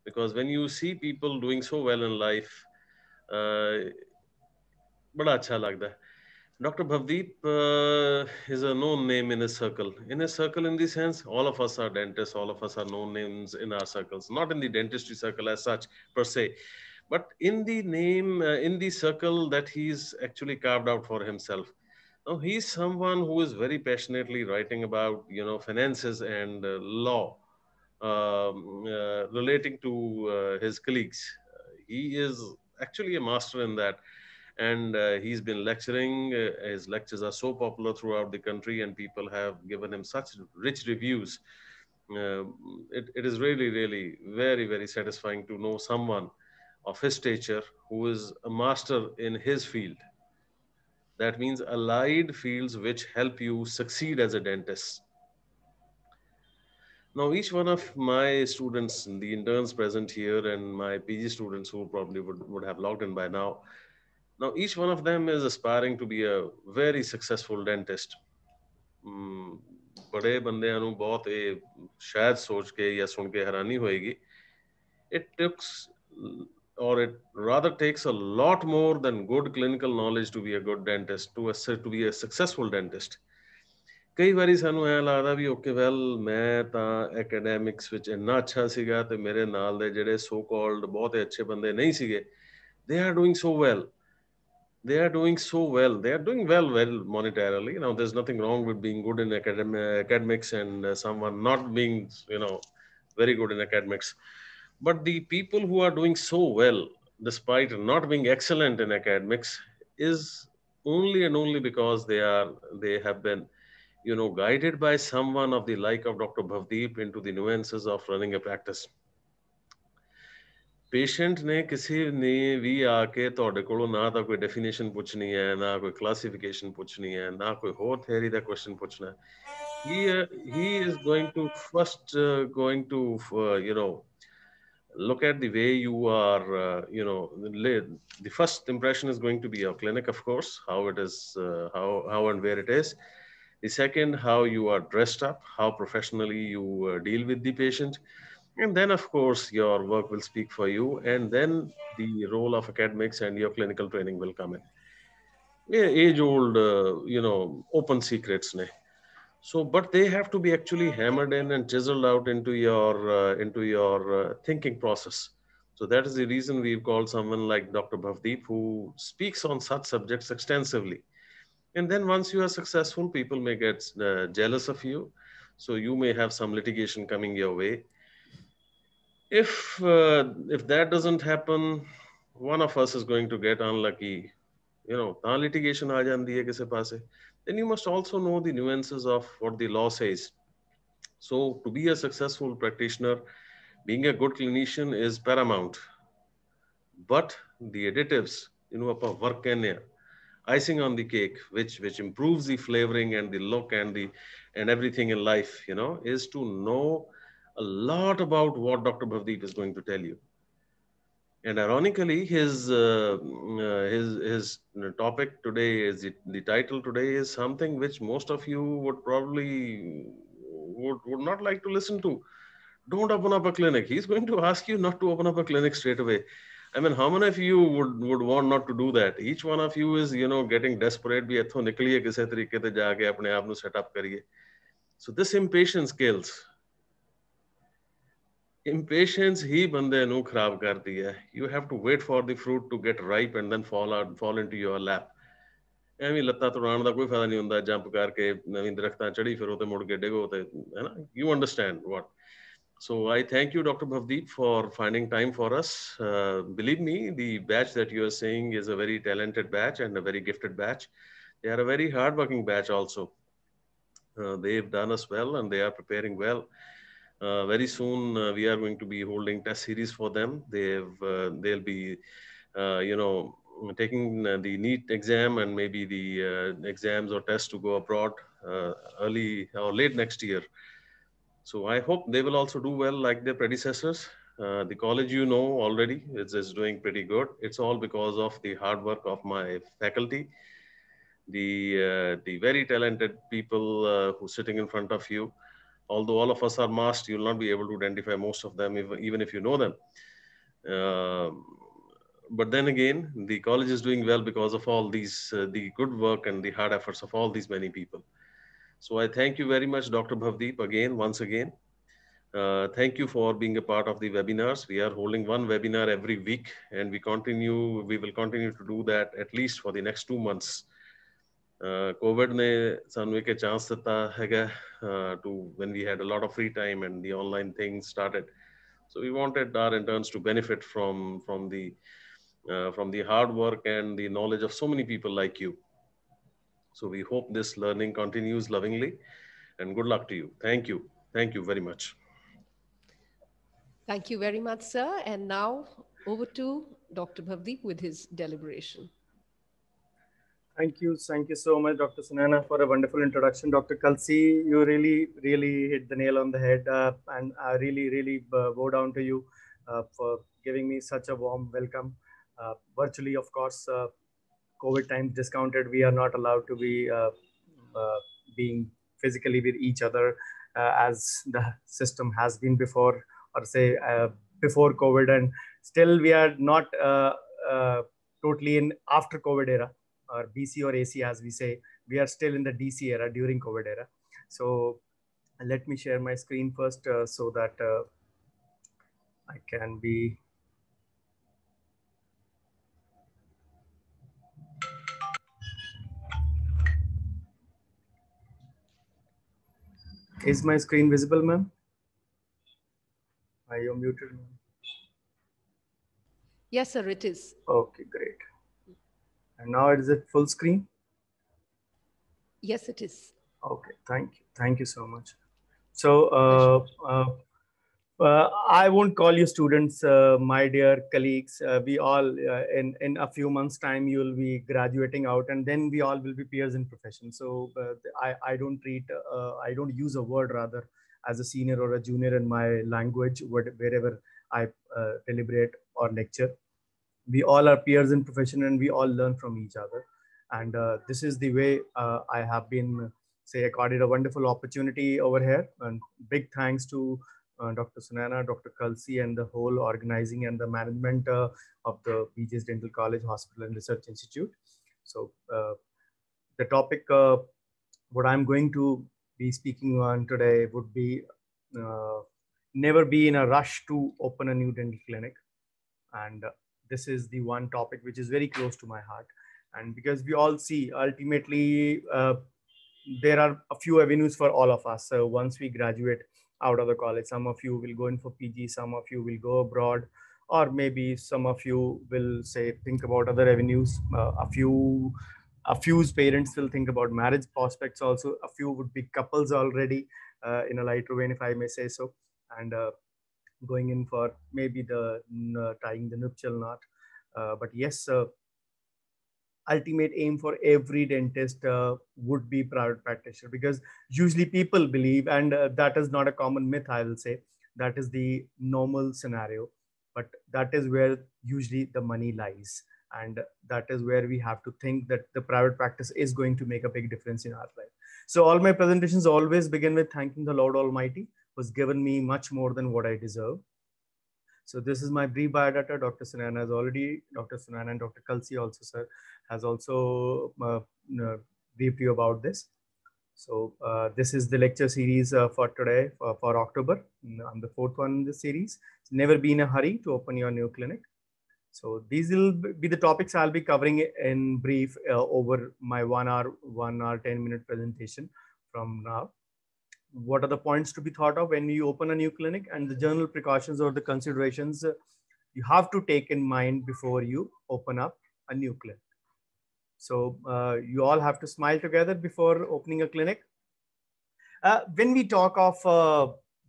because when you see people doing so well in life, uh, बड़ा अच्छा लगता है. Dr. Bhavdeep is a known name in his circle. In his circle, in the sense, all of us are dentists, all of us are known names in our circles, not in the dentistry circle as such per se, but in the name, in the circle that he's actually carved out for himself. Now, he's someone who is very passionately writing about, finances and law relating to his colleagues. He is actually a master in that, and he's been lecturing. His lectures are so popular throughout the country, and people have given him such rich reviews. It is really, really very, very satisfying to know someone of his stature who is a master in his field. That means allied fields which help you succeed as a dentist. Now, each one of my students, the interns present here, and my PG students who probably would have logged in by now each one of them is aspiring to be a very successful dentist. Hmm, बड़े बंदिਆਂ ਨੂੰ ਬਹੁਤ ਇਹ ਸ਼ਾਇਦ ਸੋਚ ਕੇ ਜਾਂ ਸੁਣ ਕੇ ਹੈਰਾਨੀ ਹੋਏਗੀ. It takes, or it rather takes a lot more than good clinical knowledge to be a good dentist, to be a successful dentist. ਕਈ ਵਾਰੀ ਸਾਨੂੰ ਐਂ ਲੱਗਦਾ ਵੀ ਓਕੇ ਵੈਲ ਮੈਂ ਤਾਂ ਐਕੈਡੈਮਿਕਸ ਵਿੱਚ ਇੰਨਾ ਅੱਛਾ ਸੀਗਾ ਤੇ ਮੇਰੇ ਨਾਲ ਦੇ ਜਿਹੜੇ ਸੋ ਕਾਲਡ ਬਹੁਤ ਅੱਛੇ ਬੰਦੇ ਨਹੀਂ ਸੀਗੇ, they are doing so well. They are doing so well. They are doing well monetarily. There's nothing wrong with being good in academics and someone not being, very good in academics. But the people who are doing so well, despite not being excellent in academics, is only and only because they have been, guided by someone of the like of Dr. Bhavdeep into the nuances of running a practice. Patient ਨੇ ਕਿਸੇ ਨੇ ਵੀ ਆ ਕੇ ਤੁਹਾਡੇ ਕੋਲੋਂ ਨਾ ਤਾਂ ਕੋਈ definition ਪੁੱਛਣੀ ਹੈ, ਨਾ ਕੋਈ ਕਲਾਸੀਫਿਕੇਸ਼ਨ ਪੁੱਛਣੀ ਹੈ, ਨਾ ਕੋਈ ਹੋਰ ਥਿਊਰੀ ਦਾ ਕੁਐਸਚਨ ਪੁੱਛਣਾ ਹੈ. He is going to first going to look at the way you are the first impression is going to be your clinic, of course, how it is, how and where it is. The second, how you are dressed up, how professionally you deal with the patient. And then, of course, your work will speak for you. And then the role of academics and your clinical training will come in. Age old, open secrets. Ne. So, but they have to be actually hammered in and chiseled out into your thinking process. So that is the reason we've called someone like Dr. Bhavdeep, who speaks on such subjects extensively. And then once you are successful, people may get jealous of you. So you may have some litigation coming your way. If that doesn't happen, one of us is going to get unlucky. ਤਾਂ litigation ਆ ਜਾਂਦੀ ਹੈ ਕਿਸੇ ਪਾਸੇ. Then you must also know the nuances of what the law says. So to be a successful practitioner, being a good clinician is paramount. But the additives, ਆਪਾਂ work ਕਹਿੰਦੇ ਆ, icing on the cake, which improves the flavoring and the look and everything in life, is to know a lot about what Dr. Bhavdeep is going to tell you. And ironically, his topic today is the title today is something which most of you would probably would not like to listen to. Don't open up a clinic. He's going to ask you not to open up a clinic straight away. I mean, how many of you would want not to do that? Each one of you is, getting desperate. भी इत्थों निकलिए किसी तरीके ते जाके अपने आप ਨੂੰ set up करिए. So this impatience kills. Impatience ही बंदे ਨੂੰ खराब करती है. You have to wait for the fruit to get ripe and then fall into your lap. ਐਵੇਂ ਲੱਤਾਂ ਤੁੜਾਉਣ ਦਾ ਕੋਈ ਫਾਇਦਾ ਨਹੀਂ ਹੁੰਦਾ, ਜੰਪ ਕਰਕੇ ਨਵੀਂ ਦਰਖਤਾਂ ਚੜੀ ਫਿਰੋ ਤੇ ਮੁੜ ਕੇ ਡਿੱਗੋ ਤੇ, ਹੈ ਨਾ? You understand what? So I thank you, Dr. Bhavdeep, for finding time for us. Believe me, the batch that you are saying is a very talented batch and a very gifted batch. They are a very hardworking batch also. They've done us well and they are preparing well. Very soon, we are going to be holding test series for them. They'll be, taking the NEET exam and maybe the exams or tests to go abroad early or late next year. So I hope they will also do well like their predecessors. The college, already is doing pretty good. It's all because of the hard work of my faculty, the very talented people who sitting in front of you. Although all of us are masked, you'll not be able to identify most of them, even if you know them. Um, but then again, the college is doing well because of all these, the good work and the hard efforts of all these many people. So I thank you very much, Dr. Bhavdeep, again, once again. Thank you for being a part of the webinars. We are holding one webinar every week, and we will continue to do that at least for the next 2 months. COVID ने सानू एक chance ਦਿੱਤਾ ਹੈਗਾ to when we had a lot of free time and the online thing started. So we wanted our interns to benefit from the hard work and the knowledge of so many people like you. So we hope this learning continues lovingly, and good luck to you. Thank you. Thank you very much. Thank you very much, sir. And now over to Dr. Bhavdeep with his deliberation. Thank you so much, Dr. Sunana, for a wonderful introduction. Dr. Kalsi, you really hit the nail on the head, and I really bow down to you for giving me such a warm welcome. Virtually, of course, COVID times discounted, we are not allowed to be being physically with each other as the system has been before, or say before COVID, and still we are not totally in after COVID era, or BC or AC as we say. We are still in the DC era during COVID era. So let me share my screen first so that I can be. Is my screen visible, ma'am? Are you muted? Yes, sir, it is. Okay, great. And now is it full screen? Yes, it is. Okay, thank you so much. So I won't call you students, my dear colleagues. We all in a few months' time you will be graduating out, and then we all will be peers in profession. So I don't use a word rather as a senior or a junior in my language wherever I deliberate or lecture. We all are peers in profession, and we all learn from each other. And this is the way I have been accorded a wonderful opportunity over here. And big thanks to Dr. Sunana, Dr. Kalsi, and the whole organizing and the management of the BJ's Dental College Hospital and Research Institute. So the topic what I'm going to be speaking on today would be never be in a rush to open a new dental clinic. And this is the one topic which is very close to my heart. And because we all see ultimately there are a few avenues for all of us. So once we graduate out of the college, some of you will go in for PG, some of you will go abroad, or maybe some of you will think about other avenues. A few parents will think about marriage prospects also. A few would be couples already in a lighter vein, if I may say so. And going in for maybe the tying the nuptial knot. But yes, ultimate aim for every dentist would be private practitioner, because usually people believe, and that is not a common myth, I will say, that is the normal scenario, but that is where usually the money lies. And that is where we have to think that the private practice is going to make a big difference in our life. So all my presentations always begin with thanking the Lord Almighty, who's given me much more than what I deserve. So this is my brief biodata. Dr. Sunana and Dr. Kalsi also, sir, has also briefed you about this. So this is the lecture series for today, for October. I'm the fourth one in this series. It's never be in a hurry to open your new clinic. So these will be the topics I'll be covering in brief over my 1 hour, 10-minute presentation from now. What are the points to be thought of when you open a new clinic, and the general precautions or the considerations you have to take in mind before you open up a new clinic. So you all have to smile together before opening a clinic. When we talk of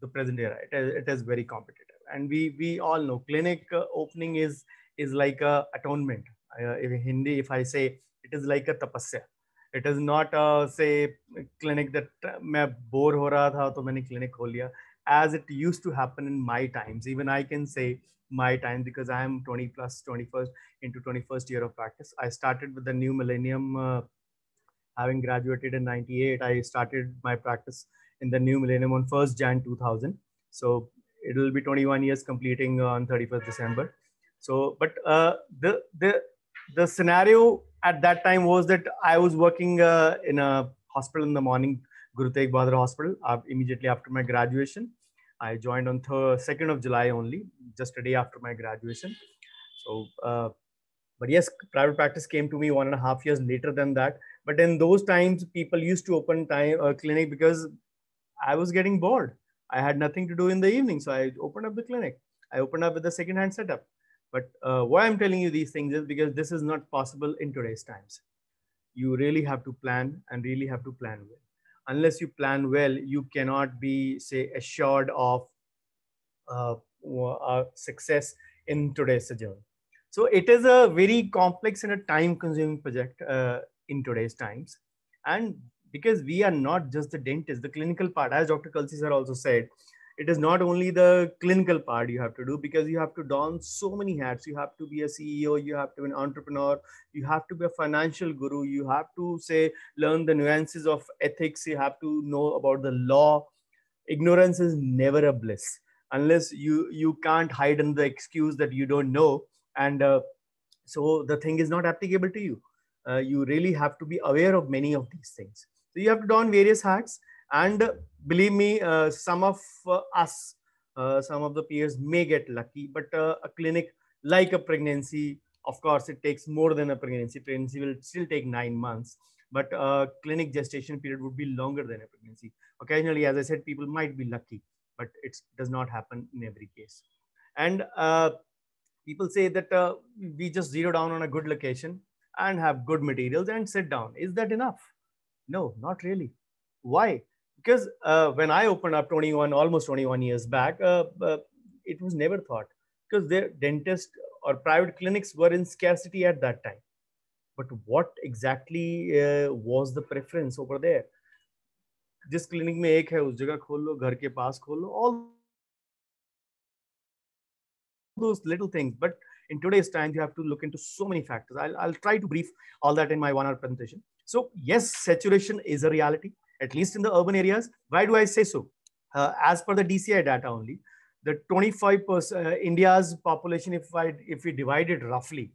the present era, it is very competitive, and we all know clinic opening is like a atonement. In Hindi, if I say, it is like a tapasya. It is not say clinic that मैं bore हो रहा था तो मैंने clinic खोल लिया, as it used to happen in my times. Even I can say my time, because I am 21st into 21st year of practice. I started with the new millennium. Having graduated in 98, I started my practice in the new millennium on 1st Jan 2000. So it will be 21 years completing on 31st December. So, but the scenario at that time was that I was working in a hospital in the morning, Guru Tegh Bahadur Hospital, immediately after my graduation. I joined on 2nd of July only, just a day after my graduation. So, but yes, private practice came to me 1.5 years later than that. But in those times, people used to open clinic because I was getting bored. I had nothing to do in the evening, so I opened up the clinic. I opened up with a second-hand setup. But why I'm telling you these things is because this is not possible in today's times. You really have to plan and really have to plan well. Unless you plan well, you cannot be, say, assured of success in today's journey. So it is a very complex and a time-consuming project in today's times. And because we are not just the dentist, the clinical part, as Dr. Kalsi sir also said, it is not only the clinical part you have to do, because you have to don so many hats. You have to be a CEO, you have to be an entrepreneur, you have to be a financial guru, you have to say, learn the nuances of ethics, you have to know about the law. Ignorance is never a bliss unless you can't hide in the excuse that you don't know. And so the thing is not applicable to you. You really have to be aware of many of these things. So you have to don various hats. And believe me, some of us, some of the peers may get lucky, but a clinic like a pregnancy, of course, it takes more than a pregnancy. Pregnancy will still take 9 months, but clinic gestation period would be longer than a pregnancy. Occasionally, as I said, people might be lucky, but it does not happen in every case. And people say that we just zero down on a good location and have good materials and sit down. Is that enough? No, not really. Why? Because when I opened up almost 21 years back, it was never thought, because their dentist or private clinics were in scarcity at that time. But what exactly was the preference over there? जिस clinic में एक है उस जगह खोल लो, घर के पास खोल लो, all those little things. But in today's times, you have to look into so many factors. I'll try to brief all that in my 1 hour presentation. So yes, saturation is a reality, at least in the urban areas. Why do I say so? As per the DCI data only, the 25% India's population, if we divide it roughly,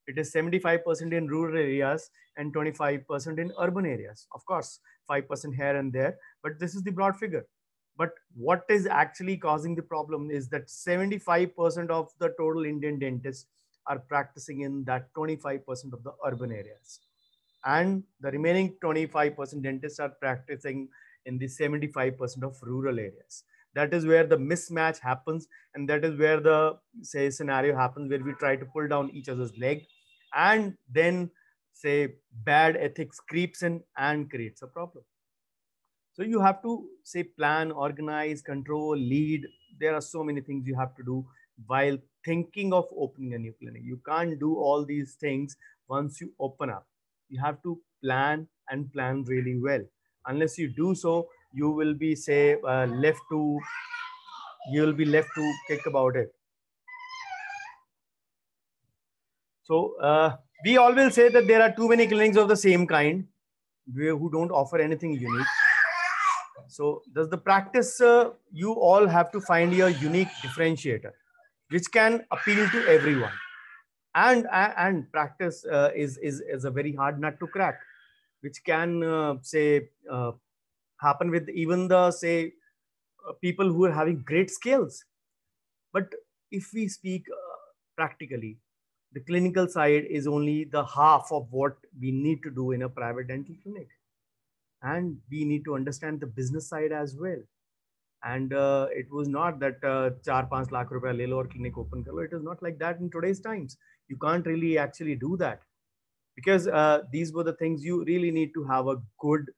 it is 75% in rural areas and 25% in urban areas. Of course, 5% here and there, but this is the broad figure. But what is actually causing the problem is that 75% of the total Indian dentists are practicing in that 25% of the urban areas. And the remaining 25% dentists are practicing in the 75% of rural areas. That is where the mismatch happens. And that is where the scenario happens where we try to pull down each other's leg. And then bad ethics creeps in and creates a problem. So you have to plan, organize, control, lead. There are so many things you have to do while thinking of opening a new clinic. You can't do all these things once you open up. You have to plan and plan really well. Unless you do so, you will be left to kick about it. So we always say that there are too many clinics of the same kind who don't offer anything unique. So does the practice, you all have to find your unique differentiator, which can appeal to everyone. And practice is a very hard nut to crack, which can happen with even the people who are having great skills. But if we speak practically, the clinical side is only the half of what we need to do in a private dental clinic. And we need to understand the business side as well. And it was not that 4-5 lakh rupees le lo aur clinic open kar lo. It is not like that in today's times. You can't really actually do that, because these were the things you really need to have a good,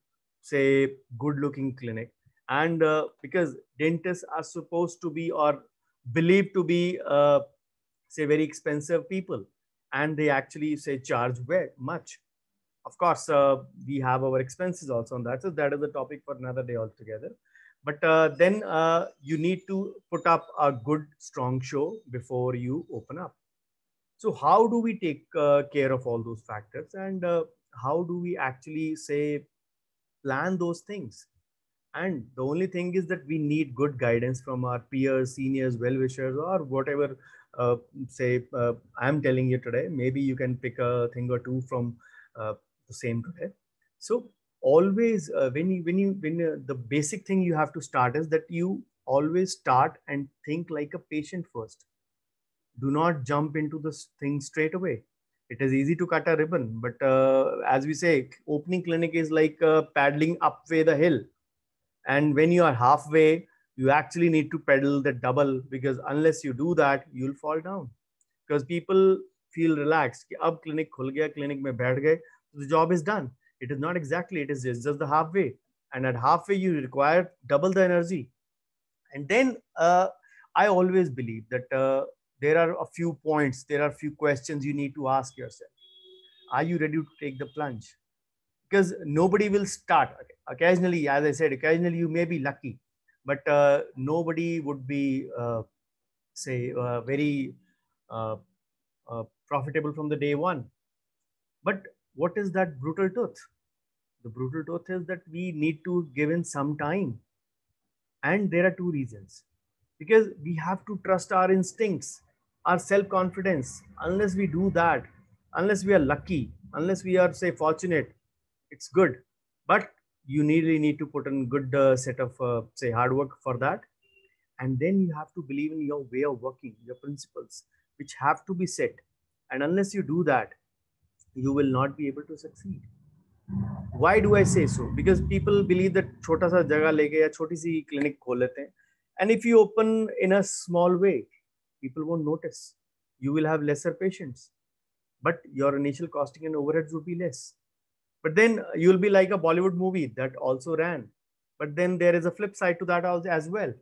good looking clinic. And because dentists are supposed to be or believed to be very expensive people, and they actually charge very much. Of course, we have our expenses also on that. So that is a topic for another day altogether. But then you need to put up a good, strong show before you open up. So how do we take care of all those factors? And how do we actually plan those things? And the only thing is that we need good guidance from our peers, seniors, well-wishers, or whatever. Say, I'm telling you today, maybe you can pick a thing or two from the same today. So always, the basic thing you have to start is that you always start and think like a patient first. Do not jump into this thing straight away. It is easy to cut a ribbon, but as we say, opening clinic is like paddling upway the hill. And when you are halfway, you actually need to pedal the double, because unless you do that, you'll fall down. Because people feel relaxed. कि अब clinic खुल गया, clinic में बैठ गए, the job is done. It is not exactly, it is just the halfway. And at halfway, you require double the energy. And then I always believe that there are a few points, there are a few questions you need to ask yourself. Are you ready to take the plunge? Because nobody will start. Occasionally, as I said, occasionally you may be lucky, but nobody would be, say, very uh, profitable from the day one. But what is that brutal truth? The brutal truth is that we need to give in some time. And there are two reasons. Because we have to trust our instincts, our self confidence. Unless we do that, unless we are lucky, unless we are, say, fortunate, it's good. But you really need to put in good set of, say, hard work for that. And then you have to believe in your way of working, your principles, which have to be set. And unless you do that, you will not be able to succeed. Why do I say so? Because people believe that छोटा सा जगह लेके या छोटी सी clinic खोल लेते हैं, and if you open in a small way, people won't notice. You will have lesser patients, but your initial costing and overheads would be less. But then you'll be like a Bollywood movie that also ran. But then there is a flip side to that as well.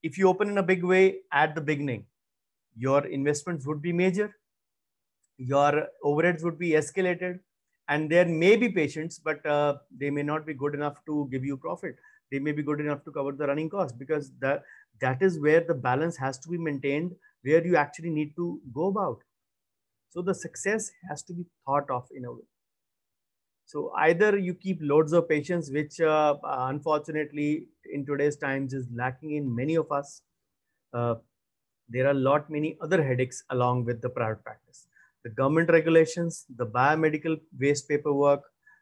If you open in a big way at the beginning, your investments would be major, your overheads would be escalated, and there may be patients, but they may not be good enough to give you profit. They may be good enough to cover the running cost, because that is where the balance has to be maintained, where you actually need to go about. So the success has to be thought of in a way. So either you keep loads of patients, which unfortunately in today's times is lacking in many of us. There are a lot many other headaches along with the private practice. The government regulations, the biomedical waste paperwork,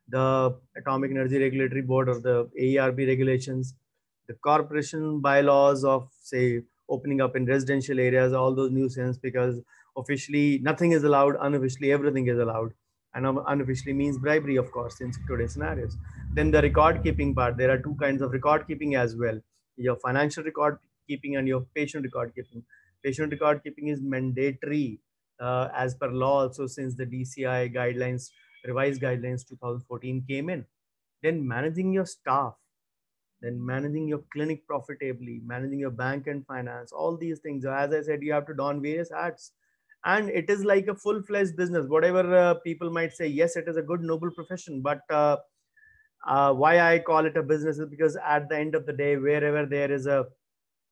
the Atomic Energy Regulatory Board or the AERB regulations, the corporation bylaws of, say, opening up in residential areas, all those nuisance, because officially nothing is allowed, unofficially everything is allowed. And unofficially means bribery, of course, in today's scenarios. Then the record keeping part, there are two kinds of record keeping as well. Your financial record keeping and your patient record keeping. Patient record keeping is mandatory as per law also, since the DCI guidelines, revised guidelines 2014 came in. Then managing your staff, then managing your clinic profitably, managing your bank and finance, all these things. As I said, you have to don various hats. And it is like a full-fledged business. Whatever people might say, yes, it is a good, noble profession. But why I call it a business is because at the end of the day, wherever there is a,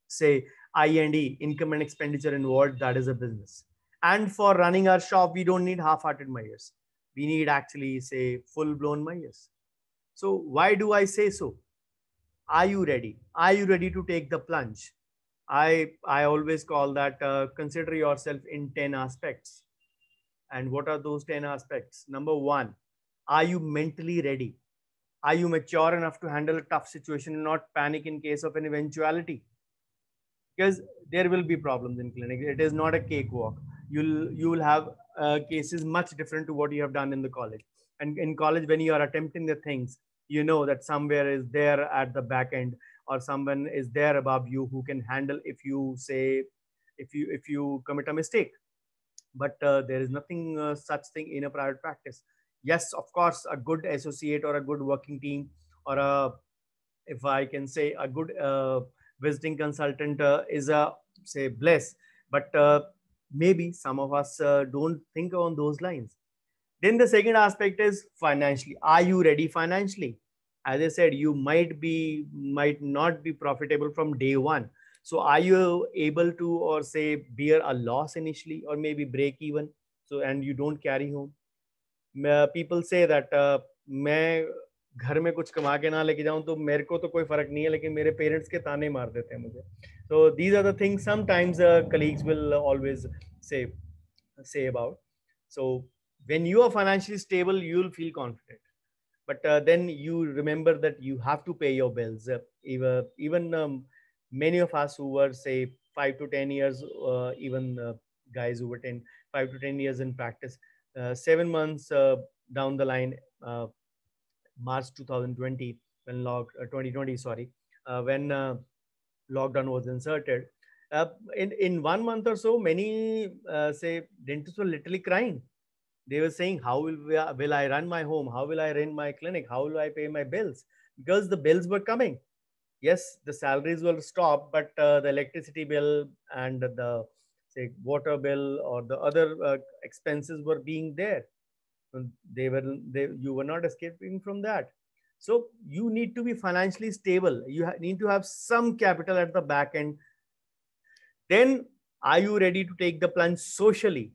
say, I&E, income and expenditure involved, that is a business. And for running our shop, we don't need half-hearted mayors. We need actually, say, full-blown mayors. So why do I say so? Are you ready? Are you ready to take the plunge? I always call that consider yourself in 10 aspects. And what are those 10 aspects? Number one, are you mentally ready? Are you mature enough to handle a tough situation and not panic in case of an eventuality? Because there will be problems in clinic. It is not a cakewalk. You will have cases much different to what you have done in the college. And in college, when you are attempting the things, you know that somewhere is there at the back end, or someone is there above you who can handle if you say, if you commit a mistake. But there is nothing such thing in a private practice. Yes, of course, a good associate or a good working team, or a, if I can say, a good visiting consultant is a, say, bliss. But maybe some of us don't think on those lines. Then the second aspect is financially. Are you ready financially? As I said, you might not be profitable from day one. So are you able to, or say, bear a loss initially, or maybe break even? So, and you don't carry home. People say that मैं घर में कुछ कमा के ना लेके जाऊं तो मेरे को तो कोई फर्क नहीं है, लेकिन मेरे पेरेंट्स के ताने मार देते हैं मुझे. So these are the things sometimes colleagues will always say about. So when you are financially stable, you'll feel confident. But then you remember that you have to pay your bills. Even many of us who were say 5 to 10 years, even guys who were 5 to 10 years in practice, 7 months down the line, March 2020, when 2020, sorry, when lockdown was inserted. In 1 month or so, many say dentists were literally crying. They were saying, how will I run my home? How will I run my clinic? How will I pay my bills? Because the bills were coming. Yes, the salaries will stop, but the electricity bill and the say water bill or the other expenses were being there. You were not escaping from that. So you need to be financially stable. You need to have some capital at the back end. Then are you ready to take the plunge socially?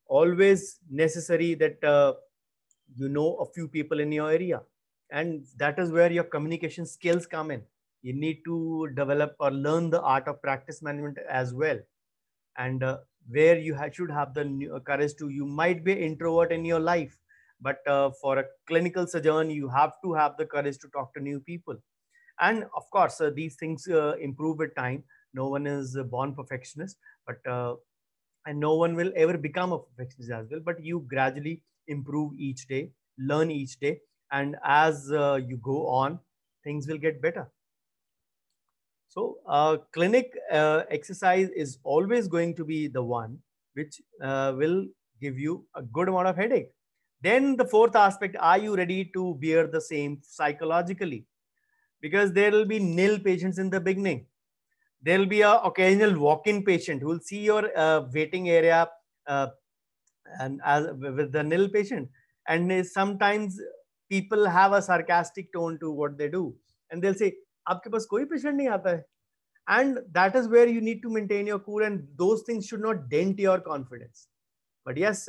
Always necessary that you know a few people in your area, and that is where your communication skills come in. You need to develop or learn the art of practice management as well. And where you should have the courage to, you might be introvert in your life, but for a clinical sojourn you have to have the courage to talk to new people. And of course these things improve with time. No one is a born perfectionist, but and no one will ever become a perfectionist as well, but you gradually improve each day, learn each day, and as you go on, things will get better. So clinic exercise is always going to be the one which will give you a good amount of headache. Then the fourth aspect, are you ready to bear the same psychologically? Because there will be nil patients in the beginning. There will be a occasional walk-in patient who will see your waiting area uh, and as with the nil patient. And sometimes people have a sarcastic tone to what they do, and they'll say, "आपके पास कोई patient नहीं आता है." And that is where you need to maintain your cool, and those things should not dent your confidence. But yes,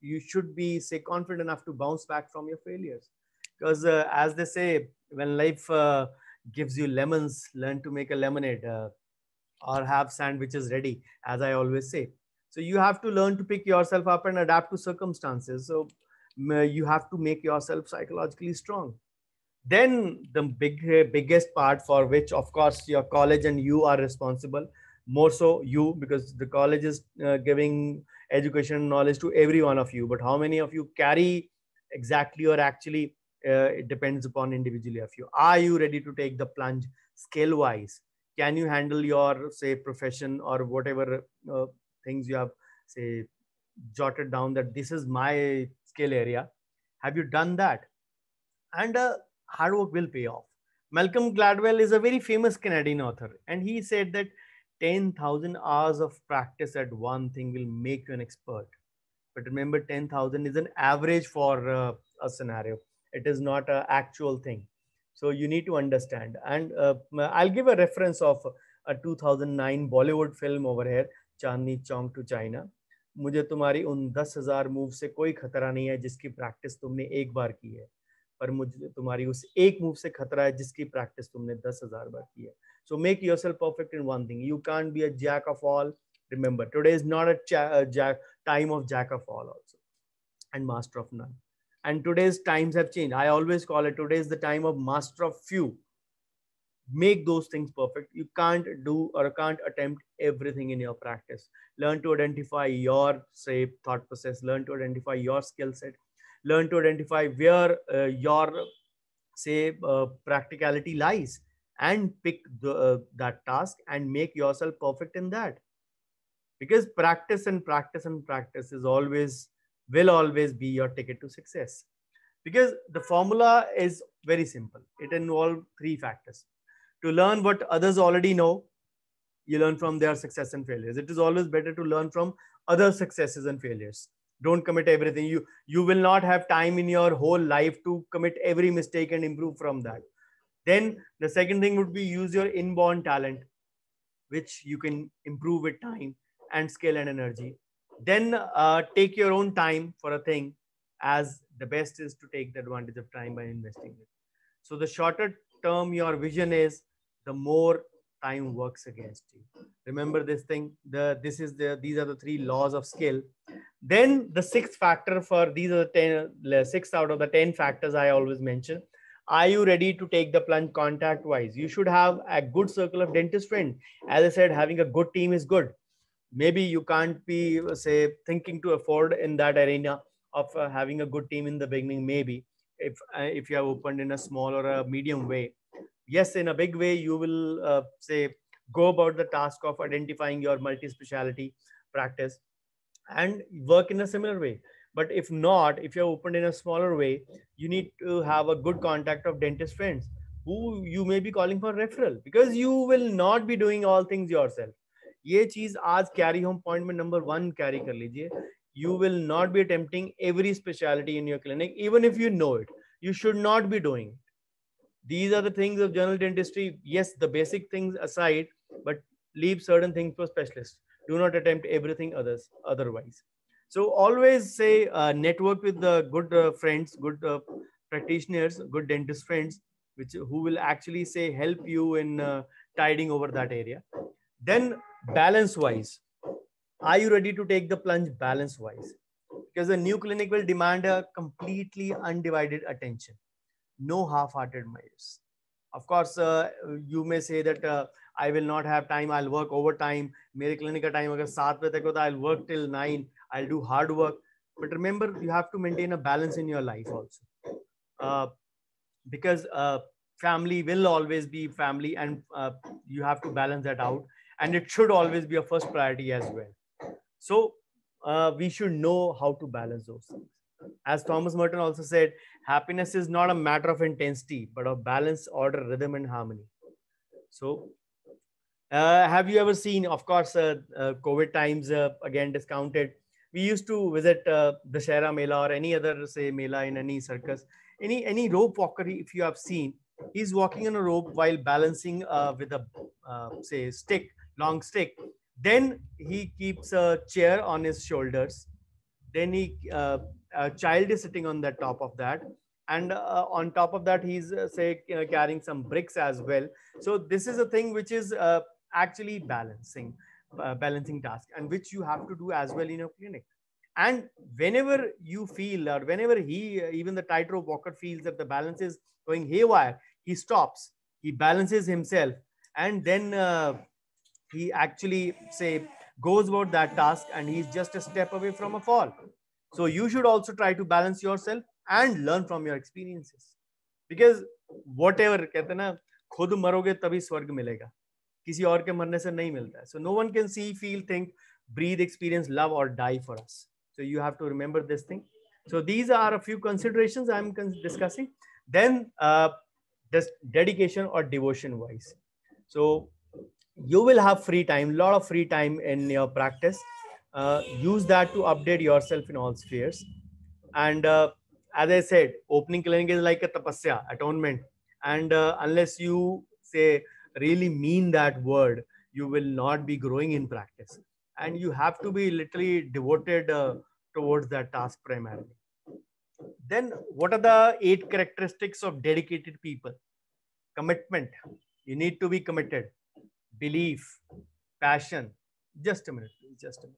you should be say confident enough to bounce back from your failures, because as they say, when life gives you lemons, learn to make a lemonade, or have sandwiches ready, as I always say. So you have to learn to pick yourself up and adapt to circumstances. So you have to make yourself psychologically strong. Then the biggest part, for which of course your college and you are responsible, more so you, because the college is giving education and knowledge to every one of you, but how many of you carry exactly or actually, it depends upon individually of you. Are you ready to take the plunge skill wise? Can you handle your say profession or whatever things you have say jotted down that this is my skill area? Have you done that? And hard work will pay off. Malcolm Gladwell is a very famous Canadian author, and he said that 10,000 hours of practice at one thing will make you an expert. But remember, 10,000 is an average for a scenario. It is not an actual thing. So you need to understand. And I'll give a reference of a 2009 Bollywood film over here, Chandni Chowk to China. मुझे तुम्हारी उन 10,000 move से कोई खतरा नहीं है जिसकी practice तुमने एक बार की है, पर मुझे तुम्हारी उस एक मूव से खतरा है जिसकी प्रैक्टिस तुमने 10,000 बार की है. So make yourself perfect in one thing. You can't be a jack of all. Remember, today is not a time of jack of all also, and master of none. And today's times have changed. I always call it, today is the time of master of few. Make those things perfect. You can't do or can't attempt everything in your practice. Learn to identify your say thought process. Learn to identify your skill set. Learn to identify where your say practicality lies, and pick that task and make yourself perfect in that. Because practice and practice and practice is always will always be your ticket to success. Because the formula is very simple. It involves three factors. To learn what others already know, you learn from their success and failures. It is always better to learn from other successes and failures. Don't commit everything. You will not have time in your whole life to commit every mistake and improve from that. Then the second thing would be use your inborn talent, which you can improve with time and skill and energy. Then take your own time for a thing, as the best is to take the advantage of time by investing it. So the shorter term your vision is, the more time works against you. Remember this thing. These are the three laws of skill. Then the sixth factor, for these are the 6 out of the 10 factors I always mention. Are you ready to take the plunge contact wise? You should have a good circle of dentist friends. As I said, having a good team is good. Maybe you can't be, say, thinking to afford in that arena of having a good team in the beginning. Maybe if you have opened in a small or a medium way. Yes, in a big way, you will say go about the task of identifying your multi-speciality practice and work in a similar way. But if not, if you're opened in a smaller way, you need to have a good contact of dentist friends who you may be calling for referral, because you will not be doing all things yourself. ये चीज आज carry home point में number 1 carry कर लीजिए. You will not be attempting every specialty in your clinic, even if you know it. You should not be doing it. These are the things of general dentistry. Yes, the basic things aside, but leave certain things for specialists. Do not attempt everything otherwise. So always say network with the good friends, good practitioners, good dentist friends, who will actually say help you in tiding over that area. Then balance wise, are you ready to take the plunge balance wise? Because a new clinic will demand a completely undivided attention. No half-hearted measures. Of course, you may say that I will not have time. I'll work overtime. मेरे clinic का time अगर 7 बजे तक होता, I'll work till 9. I'll do hard work. But remember, you have to maintain a balance in your life also, because family will always be family, and you have to balance that out. And it should always be a first priority as well. So we should know how to balance those things. As Thomas Merton also said, happiness is not a matter of intensity, but of balance, order, rhythm, and harmony. So have you ever seen, of course, COVID times, again discounted. We used to visit Dussehra Mela or any other, say, Mela in any circus. Any rope walker, if you have seen, he's walking on a rope while balancing with a, say, long stick. Then he keeps a chair on his shoulders. Then a child is sitting on the top of that, and on top of that he's carrying some bricks as well. So this is a thing which is actually balancing task, and which you have to do as well in your clinic. And whenever you feel, or whenever even the tightrope walker feels that the balance is going haywire, he stops, he balances himself, and then he actually, say, goes about that task, and he's just a step away from a fall. So you should also try to balance yourself and learn from your experiences, because whatever कहते हैं ना, खुद मरोगे तभी स्वर्ग मिलेगा, किसी और के मरने से नहीं मिलता है. So no one can see, feel, think, breathe, experience, love, or die for us. So you have to remember this thing. So these are a few considerations I'm discussing. Then this dedication or devotion wise. So you will have free time, lot of free time in your practice. Use that to update yourself in all spheres. And as I said, opening clinic is like a tapasya, atonement. And unless you, say, really mean that word, you will not be growing in practice. And you have to be literally devoted towards that task primarily. Then what are the 8 characteristics of dedicated people? Commitment. You need to be committed. Belief, passion. Just a minute, please, just a minute.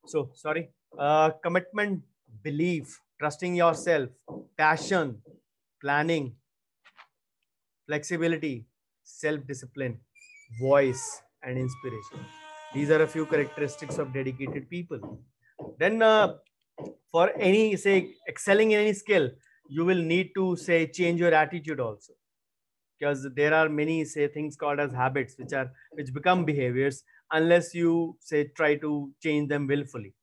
So, sorry. Commitment, belief, trusting yourself, passion, planning, flexibility, self-discipline, voice, and inspiration. These are a few characteristics of dedicated people. Then for any, say, excelling in any skill, you will need to, say, change your attitude also, because there are many, say, things called as habits which become behaviors unless you, say, try to change them willfully.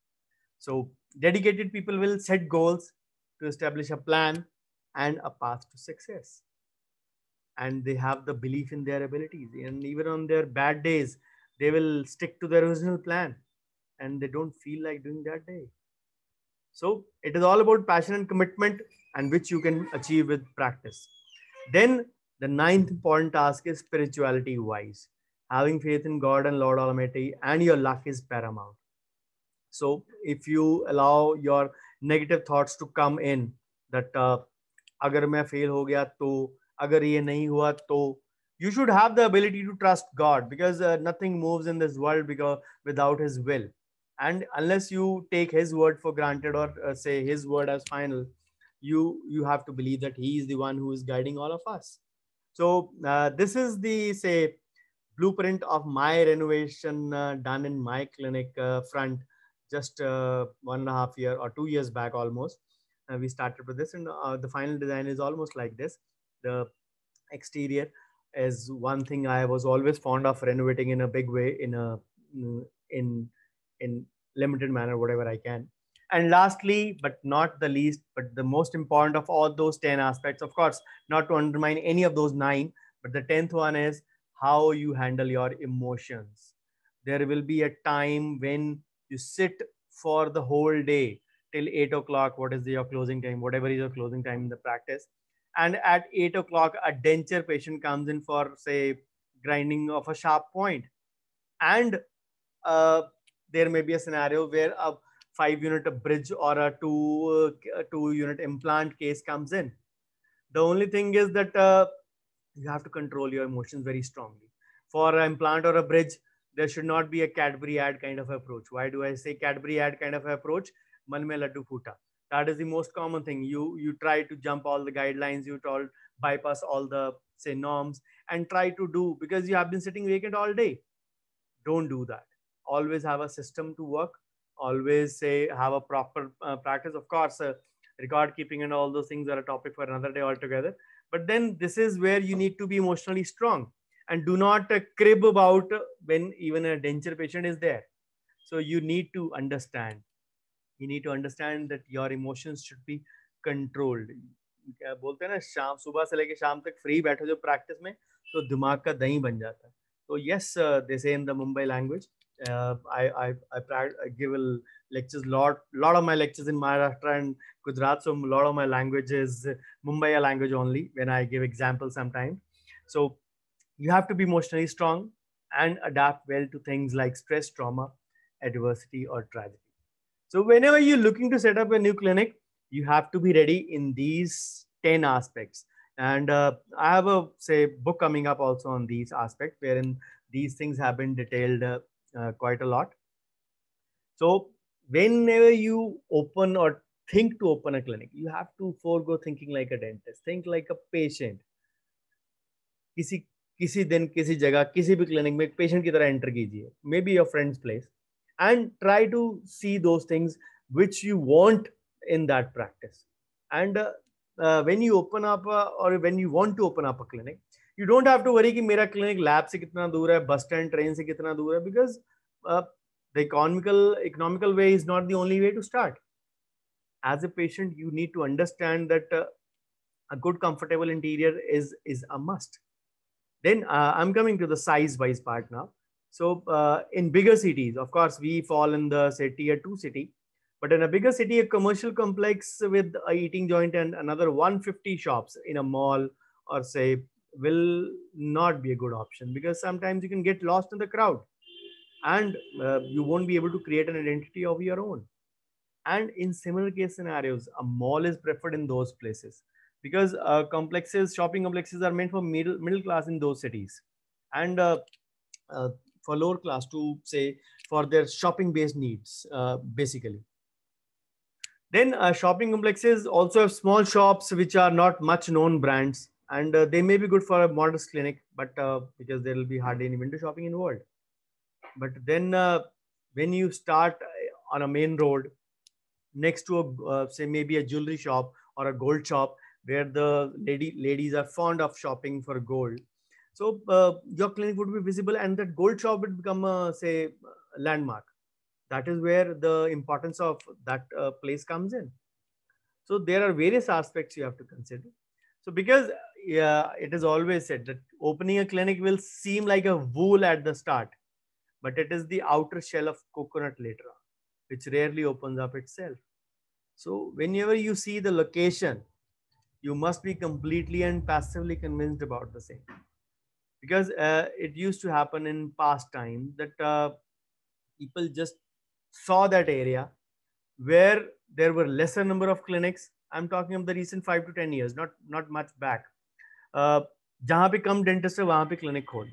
So dedicated people will set goals to establish a plan and a path to success, and they have the belief in their abilities, and even on their bad days they will stick to their original plan, and they don't feel like doing that day. So it is all about passion and commitment. and which you can achieve with practice. Then the ninth important task is spirituality wise. Having faith in God and Lord Almighty and your luck is paramount. So if you allow your negative thoughts to come in, that अगर मैं fail हो गया तो, अगर ये नहीं हुआ तो, you should have the ability to trust God, because nothing moves in this world because without His will, and unless you take His word for granted, or say His word as final, you have to believe that He is the one who is guiding all of us. So this is the, say, blueprint of my renovation done in my clinic front just 1.5 year or 2 years back almost. We started with this, and the final design is almost like this. The exterior is one thing I was always fond of renovating in a big way, in a in in limited manner, whatever I can. And lastly, but not the least, but the most important of all those 10 aspects, of course, not to undermine any of those 9, but the 10th one is how you handle your emotions. There will be a time when you sit for the whole day till 8 o'clock. What is your closing time? Whatever is your closing time in the practice. And at 8 o'clock, a denture patient comes in for, say, grinding of a sharp point. And there may be a scenario where a 5-unit bridge or a 2-unit implant case comes in. The only thing is that you have to control your emotions very strongly. For an implant or a bridge, there should not be a Cadbury ad kind of approach. Why do I say Cadbury ad kind of approach? Man mein laddu phoota. That is the most common thing. You try to jump all the guidelines, you try bypass all the, say, norms, and try to do, because you have been sitting vacant all day. Don't do that. Always have a system to work. Always, say, have a proper practice. Of course, record keeping and all those things are a topic for another day altogether. But then this is where you need to be emotionally strong, and do not crib about when even a denture patient is there. So you need to understand. You need to understand that your emotions should be controlled. क्या बोलते हैं ना, शाम सुबह से लेके शाम तक फ्री बैठो जो प्रैक्टिस में, तो दिमाग का दही बन जाता है. So yes, they say in the Mumbai language. I give lectures, lot of my lectures in Maharashtra and Gujarat, so a lot of my language is Mumbai language only when I give examples sometimes. So you have to be emotionally strong and adapt well to things like stress, trauma, adversity, or tragedy. So whenever you're looking to set up a new clinic, you have to be ready in these 10 aspects. And I have a, say, book coming up also on these aspects, wherein these things have been detailed quite a lot. So whenever you open or think to open a clinic, you have to forego thinking like a dentist. Think like a patient. किसी दिन किसी जगह किसी भी clinic में एक patient की तरह एंटर कीजिए, may be your friends place, and try to see those things which you want in that practice. And when you open up or when you want to open up a clinic, you don't have to worry कि मेरा clinic lab से कितना दूर है, bus stand train से कितना दूर है, because the economical way is not the only way to start. As a patient, you need to understand that a good comfortable interior is a must. Then I'm coming to the size wise part now. So in bigger cities, of course, we fall in the, say, tier 2 city. But in a bigger city, a commercial complex with a eating joint and another 150 shops in a mall, or say, will not be a good option, because sometimes you can get lost in the crowd, and you won't be able to create an identity of your own. And in similar case scenarios, a mall is preferred in those places, because shopping complexes are meant for middle class in those cities, and for lower class to, say, for their shopping based needs, basically. Then shopping complexes also have small shops which are not much known brands, and they may be good for a modest clinic, but because there will be hardly any window shopping involved. But then when you start on a main road next to a, say, maybe a jewelry shop or a gold shop, where the ladies are fond of shopping for gold, so your clinic would be visible, and that gold shop would become a, say, a landmark. That is where the importance of that place comes in. So there are various aspects you have to consider. So because it is always said that opening a clinic will seem like a wool at the start, but it is the outer shell of coconut later on, which rarely opens up itself. So whenever you see the location, you must be completely and passively convinced about the same. Because it used to happen in past time that people just saw that area where there were lesser number of clinics. I'm talking of the recent 5 to 10 years, not much back. जहाँ पे कम dentist है वहाँ पे clinic खोल,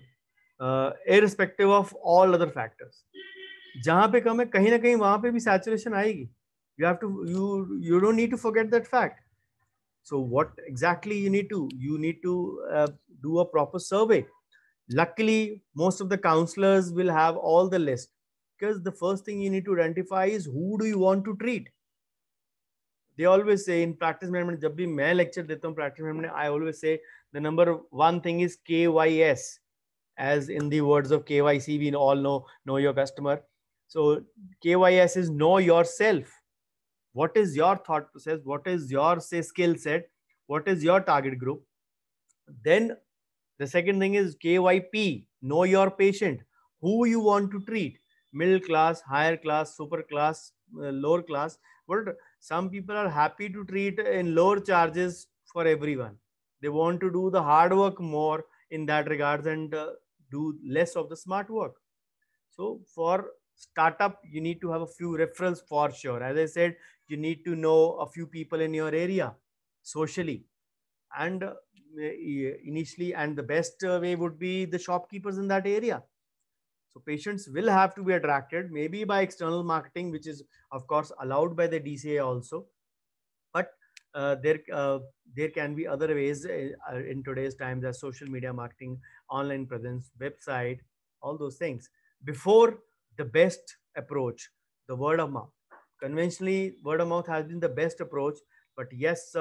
irrespective of all other factors. जहाँ पे कम है कहीं ना कहीं वहाँ पे भी saturation आएगी. You have to you don't need to forget that fact. So what exactly you need to do a proper survey. Luckily, most of the counselors will have all the list, because the first thing you need to identify is who do you want to treat. They always say in practice management, जब भी मैं lecture देता हूँ practice management, I always say the number one thing is KYS, as in the words of KYC, we all know your customer. So KYS is know yourself. What is your thought process? What is your skill set? What is your target group? Then the second thing is KYP, know your patient, who you want to treat, middle class, higher class, super class, lower class. But some people are happy to treat in lower charges for everyone. They want to do the hard work more in that regards and do less of the smart work. So for startup, you need to have a few referrals for sure. As I said, you need to know a few people in your area socially, and initially, and the best way would be the shopkeepers in that area. So patients will have to be attracted maybe by external marketing, which is of course allowed by the DCA also. But there can be other ways in today's times, as social media marketing, online presence, website, all those things. Before, the best approach, the word of mouth. Conventionally, word of mouth has been the best approach, but yes,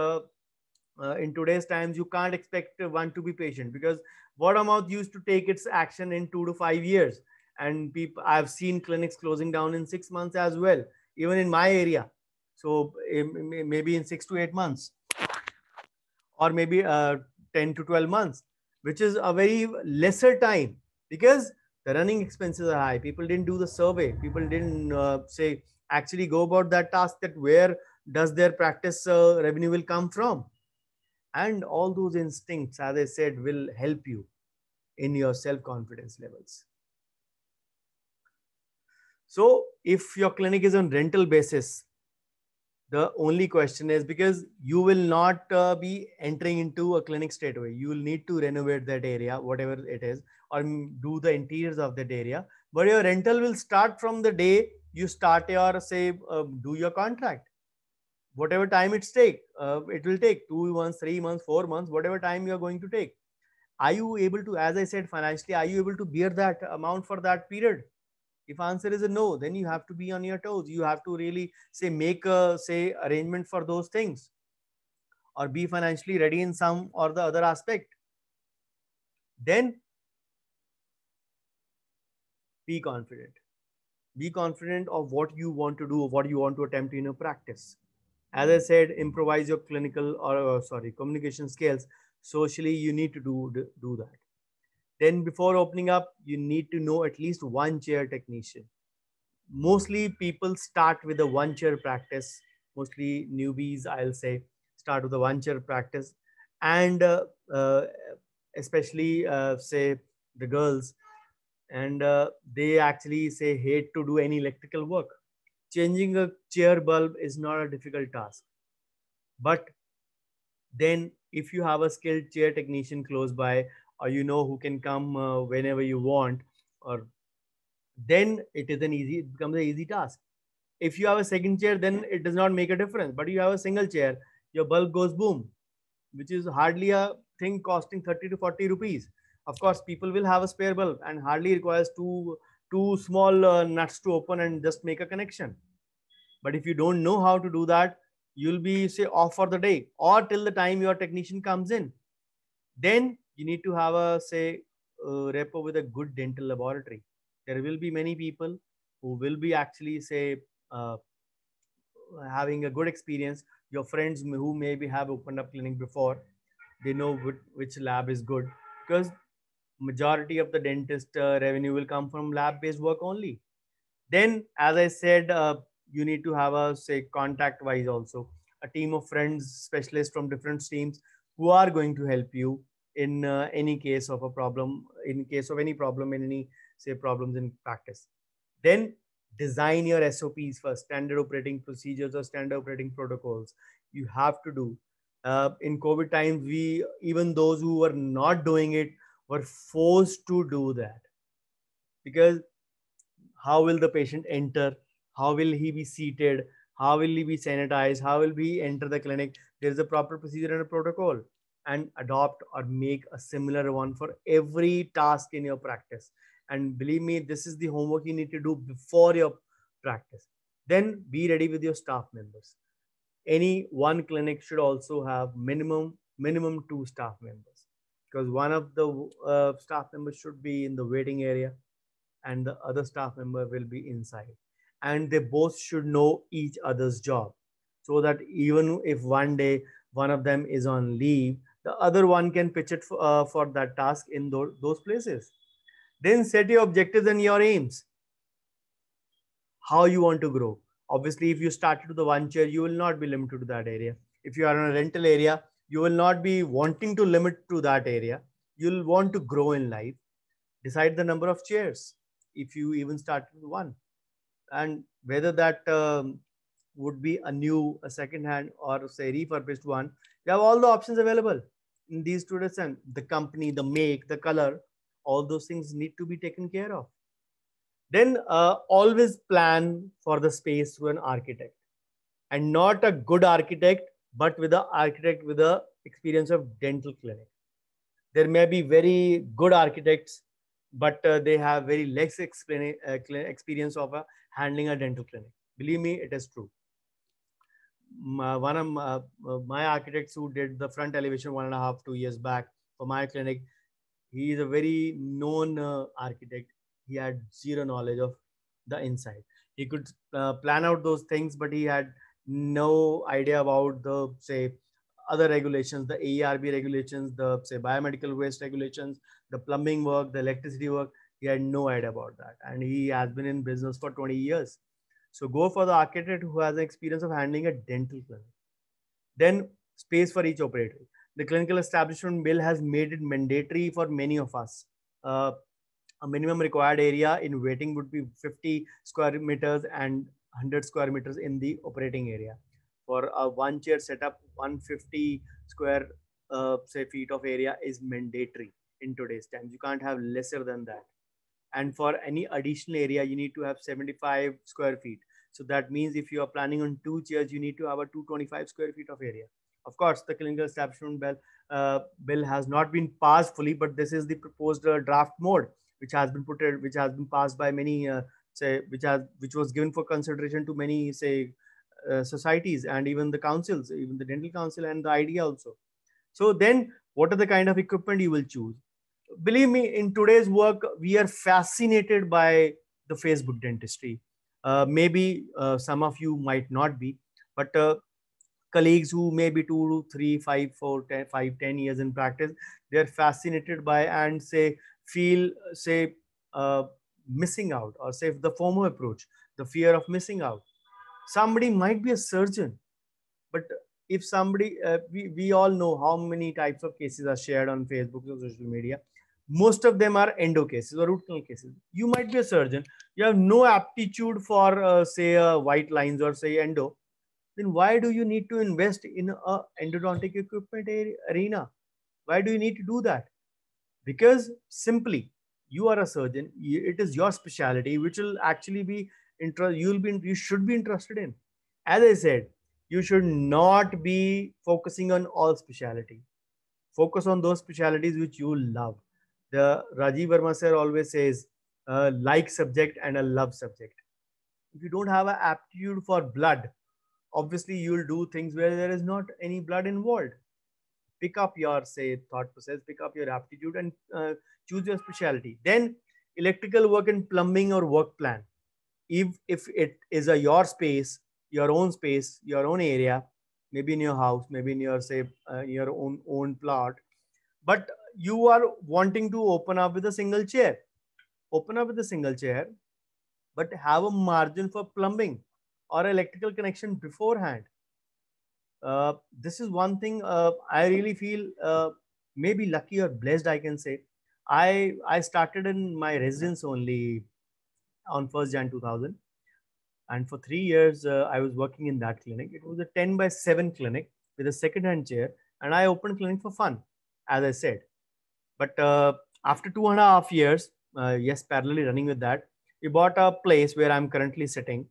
in today's times, you can't expect one to be patient, because word of mouth used to take its action in 2 to 5 years, and people, I've seen clinics closing down in 6 months as well, even in my area. So maybe in 6 to 8 months, or maybe 10 to 12 months, which is a very lesser time, because the running expenses are high. People didn't do the survey. People didn't say actually go about that task, that where does their practice revenue will come from. And all those instincts, as I said, will help you in your self-confidence levels. So if your clinic is on rental basis, the only question is, because you will not be entering into a clinic straight away. You will need to renovate that area, whatever it is, or do the interiors of that area. But your rental will start from the day you start your, say, do your contract. Whatever time it will take 2 months, 3 months, 4 months, whatever time you are going to take. Are you able to, as I said, financially, are you able to bear that amount for that period? If answer is a no, then you have to be on your toes. You have to really make a arrangement for those things, or be financially ready in some or the other aspect. Then be confident. Be confident of what you want to do, what you want to attempt in your practice. As I said, improvise your clinical or communication skills. Socially, you need to do that. Then before opening up, you need to know at least one chair technician. Mostly people start with a one chair practice. Mostly newbies, I'll say, start with a one chair practice. And especially say the girls, and they actually hate to do any electrical work. Changing a chair bulb is not a difficult task. But then if you have a skilled chair technician close by, or who can come whenever you want, or then it becomes an easy task. If you have a second chair, then it does not make a difference. But you have a single chair, your bulb goes boom, which is hardly a thing costing 30 to 40 rupees. Of course, people will have a spare bulb and hardly requires two small nuts to open and just make a connection. But if you don't know how to do that, you'll be off for the day, or till the time your technician comes in. Then you need to have a repo with a good dental laboratory. There will be many people who will be actually having a good experience. Your friends who maybe have opened up clinic before, they know which lab is good, because majority of the dentist revenue will come from lab based work only. Then, as I said, you need to have a contact wise also. a team of friends, specialists from different streams who are going to help you in any case of a problem, in case of any problem, in any say problems in practice. Then design your SOPs first, standard operating procedures or standard operating protocols. You have to do. In COVID times, we, even those who were not doing it were forced to do that, because how will the patient enter? How will he be seated? How will he be sanitized? How will he enter the clinic? There is a proper procedure and a protocol, and adopt or make a similar one for every task in your practice. And believe me, this is the homework you need to do before your practice. Then be ready with your staff members. Any one clinic should also have minimum 2 staff members, because one of the staff members should be in the waiting area and the other staff member will be inside, and they both should know each other's job, so that even if one day one of them is on leave, the other one can pitch it for that task in those places. Then set your objectives and your aims, how you want to grow. Obviously, if you started with the one chair, you will not be limited to that area. If you are in a rental area, you will not be wanting to limit to that area. You'll want to grow in life. Decide the number of chairs if you even start with one, and whether that would be a new, a second hand, or say refurbished one. You have all the options available in these two and the company, the make, the color, all those things need to be taken care of. Then always plan for the space through an architect, and not a good architect, but with an architect with a experience of dental clinic. There may be very good architects, but they have very less experience of handling a dental clinic. Believe me, it is true. One of my architects who did the front elevation 1.5 2 years back for my clinic, he is a very known architect. He had zero knowledge of the inside. He could plan out those things, but he had no idea about the say other regulations, the AERB regulations, the say biomedical waste regulations, the plumbing work, the electricity work. He had no idea about that, and he has been in business for 20 years. So go for the architect who has an experience of handling a dental clinic. Then space for each operator. The clinical establishment bill has made it mandatory for many of us. A minimum required area in waiting would be 50 square meters and 100 square meters in the operating area. For a one chair setup, 150 square say feet of area is mandatory in today's times. You can't have lesser than that. And for any additional area, you need to have 75 square feet. So that means if you are planning on 2 chairs, you need to have a 225 square feet of area. Of course, the clinical establishment bill has not been passed fully, but this is the proposed draft mode, which has been passed by many which was given for consideration to many societies and even the councils, even the dental council and the IDEA also. So then, what are the kind of equipment you will choose? Believe me, in today's work, we are fascinated by the Facebook dentistry. Maybe some of you might not be, but colleagues who may be 2, 3, 5, 4, 10, 5, 10 years in practice, they are fascinated by and feel missing out, or say the FOMO approach, the fear of missing out. Somebody might be a surgeon, but if somebody, we all know how many types of cases are shared on Facebook or social media. Most of them are endo cases or root canal cases. You might be a surgeon, you have no aptitude for say white lines or say endo. Then why do you need to invest in a endodontic equipment arena? Why do you need to do that? Because simply you are a surgeon, it is your specialty, which will actually be you should be interested in. As I said, you should not be focusing on all specialty. Focus on those specialties which you love. The Rajiv Verma sir always says, like subject and a love subject. If you don't have an aptitude for blood, obviously you'll do things where there is not any blood involved. Pick up your thought process, pick up your aptitude, and choose your specialty. Then electrical work and plumbing or work plan. If it is your space, your own area, maybe in your house, maybe in your your own plot, but you are wanting to open up with a single chair, but have a margin for plumbing or electrical connection beforehand. This is one thing I really feel maybe lucky or blessed, I can say. I started in my residence only on 1st Jan 2000, and for 3 years I was working in that clinic. It was a 10/7 clinic with a second-hand chair, and I opened clinic for fun, as I said. But after 2.5 years, yes, parallelly running with that, we bought a place where I'm currently sitting,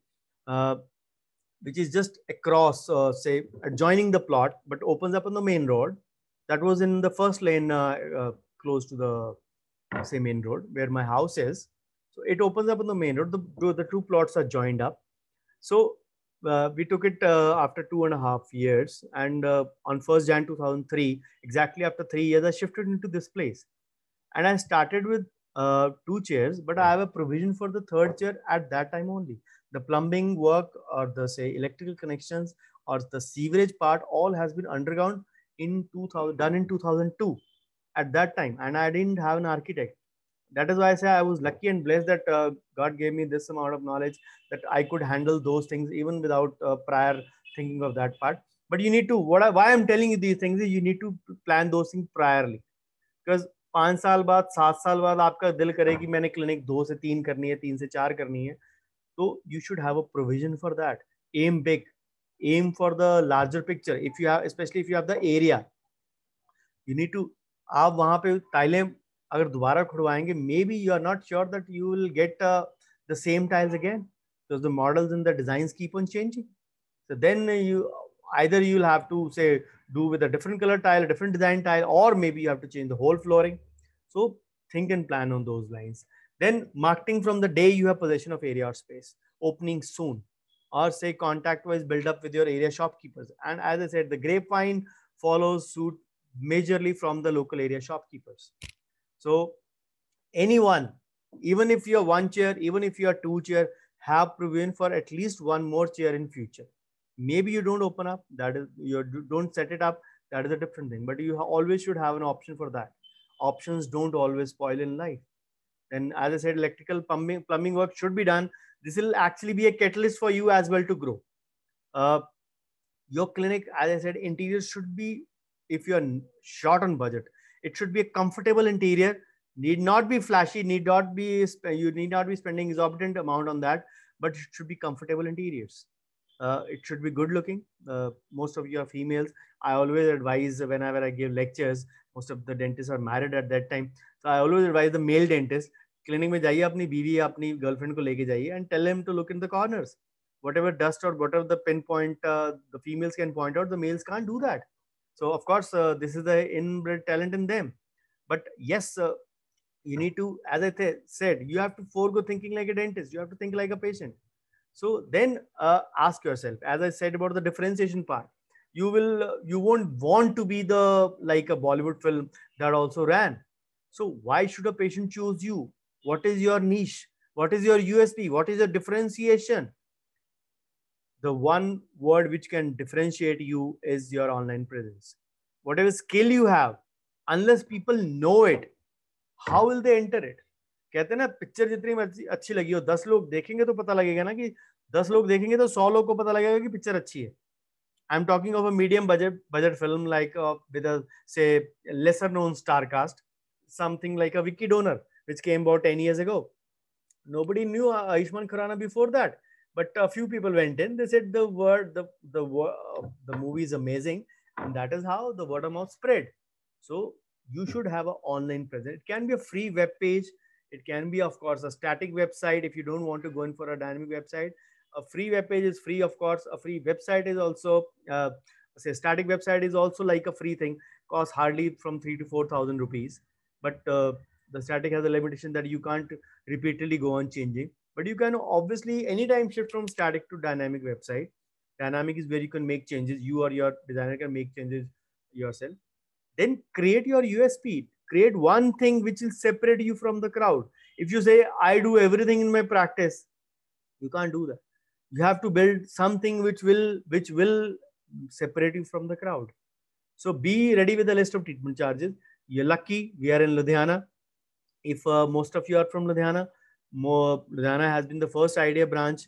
uh, which is just across, say, adjoining the plot, but opens up on the main road. That was in the first lane, close to the, say, main road where my house is. So it opens up on the main road. The two plots are joined up. So we took it after 2.5 years, and on 1st Jan 2003, exactly after 3 years, I shifted into this place, and I started with 2 chairs, but I have a provision for the third chair at that time only. The plumbing work or the, say, electrical connections or the sewerage part all has been undergone in 2000, done in 2002 at that time, and I didn't have an architect. That is why I say I was lucky and blessed that God gave me this amount of knowledge that I could handle those things even without prior thinking of that part. But you need to, why I'm telling you these things is you need to plan those things priorly, because 5 साल बाद 7 साल बाद आपका दिल करे कि मैंने clinic 2 से 3 करनी है, 3 से 4 करनी है, तो you should have a provision for that. Aim big, aim for the larger picture. If you have, especially if you have the area, you need to, आप वहां पे टाइलें अगर दोबारा खुड़वाएंगे, maybe you are not sure that you will get the same tiles again, because the models and the designs keep on changing. So then you either you'll have to, say, do with a different color tile, a different design tile, or maybe you have to change the whole flooring. So think and plan on those lines. Then marketing from the day you have possession of area or space, opening soon, or say contact wise build up with your area shopkeepers. And as I said, the grapevine follows suit majorly from the local area shopkeepers. So anyone, even if you're 1 chair, even if you're 2 chair, have provision for at least one more chair in future. Maybe you don't open up, that is, you don't set it up, that is a different thing, but you always should have an option for that. Options don't always spoil in life. And as I said, electrical plumbing work should be done. This will actually be a catalyst for you as well to grow. Your clinic, as I said, interior should be, if you're short on budget, it should be a comfortable interior, need not be flashy, need not be, you need not be spending exorbitant amount on that, but it should be comfortable interiors. It should be good looking. Most of you are females. I always advise, whenever I give lectures, most of the dentists are married at that time, so I always advise the male dentist, clinic में जाइए, अपनी बीवी या अपनी girlfriend को लेके जाइए, and tell him to look in the corners. Whatever dust or whatever the pinpoint the females can point out, the males can't do that. So of course, this is the inbred talent in them. But yes, you need to, as I said, you have to forego thinking like a dentist. You have to think like a patient. So then ask yourself, as I said about the differentiation part, you won't want to be the, like a Bollywood film that also ran. So why should a patient choose you? What is your niche? What is your USP? What is your differentiation? The one word which can differentiate you is your online presence. Whatever skill you have, unless people know it, how will they enter it? कहते हैं ना, picture जितनी अच्छी लगी हो, 10 लोग देखेंगे तो पता लगेगा ना, कि 10 लोग देखेंगे तो 100 लोग को पता लगेगा कि पिक्चर अच्छी है. I'm talking of a medium budget film, like with a, say, lesser known star cast, something like a Vicky Donor, which came about 10 years ago. Nobody knew Ayushmann Khurrana before that, but a few people went in. They said the movie is amazing, and that is how the word of mouth spread. So you should have an online presence. It can be a free web page. It can be, of course, a static website if you don't want to go in for a dynamic website. A free web page is free, of course. A free website is also, say, static website is also like a free thing, costs hardly from 3,000 to 4,000 rupees. But the static has a limitation that you can't repeatedly go on changing. But you can obviously anytime shift from static to dynamic website. Dynamic is where you can make changes. You or your designer can make changes yourself. Then create your USP. Create one thing which will separate you from the crowd. If you say, I do everything in my practice, you can't do that. You have to build something which will separate you from the crowd. So be ready with a list of treatment charges. You're lucky we are in Ludhiana. If most of you are from Ludhiana, Ludhiana has been the first IDEA branch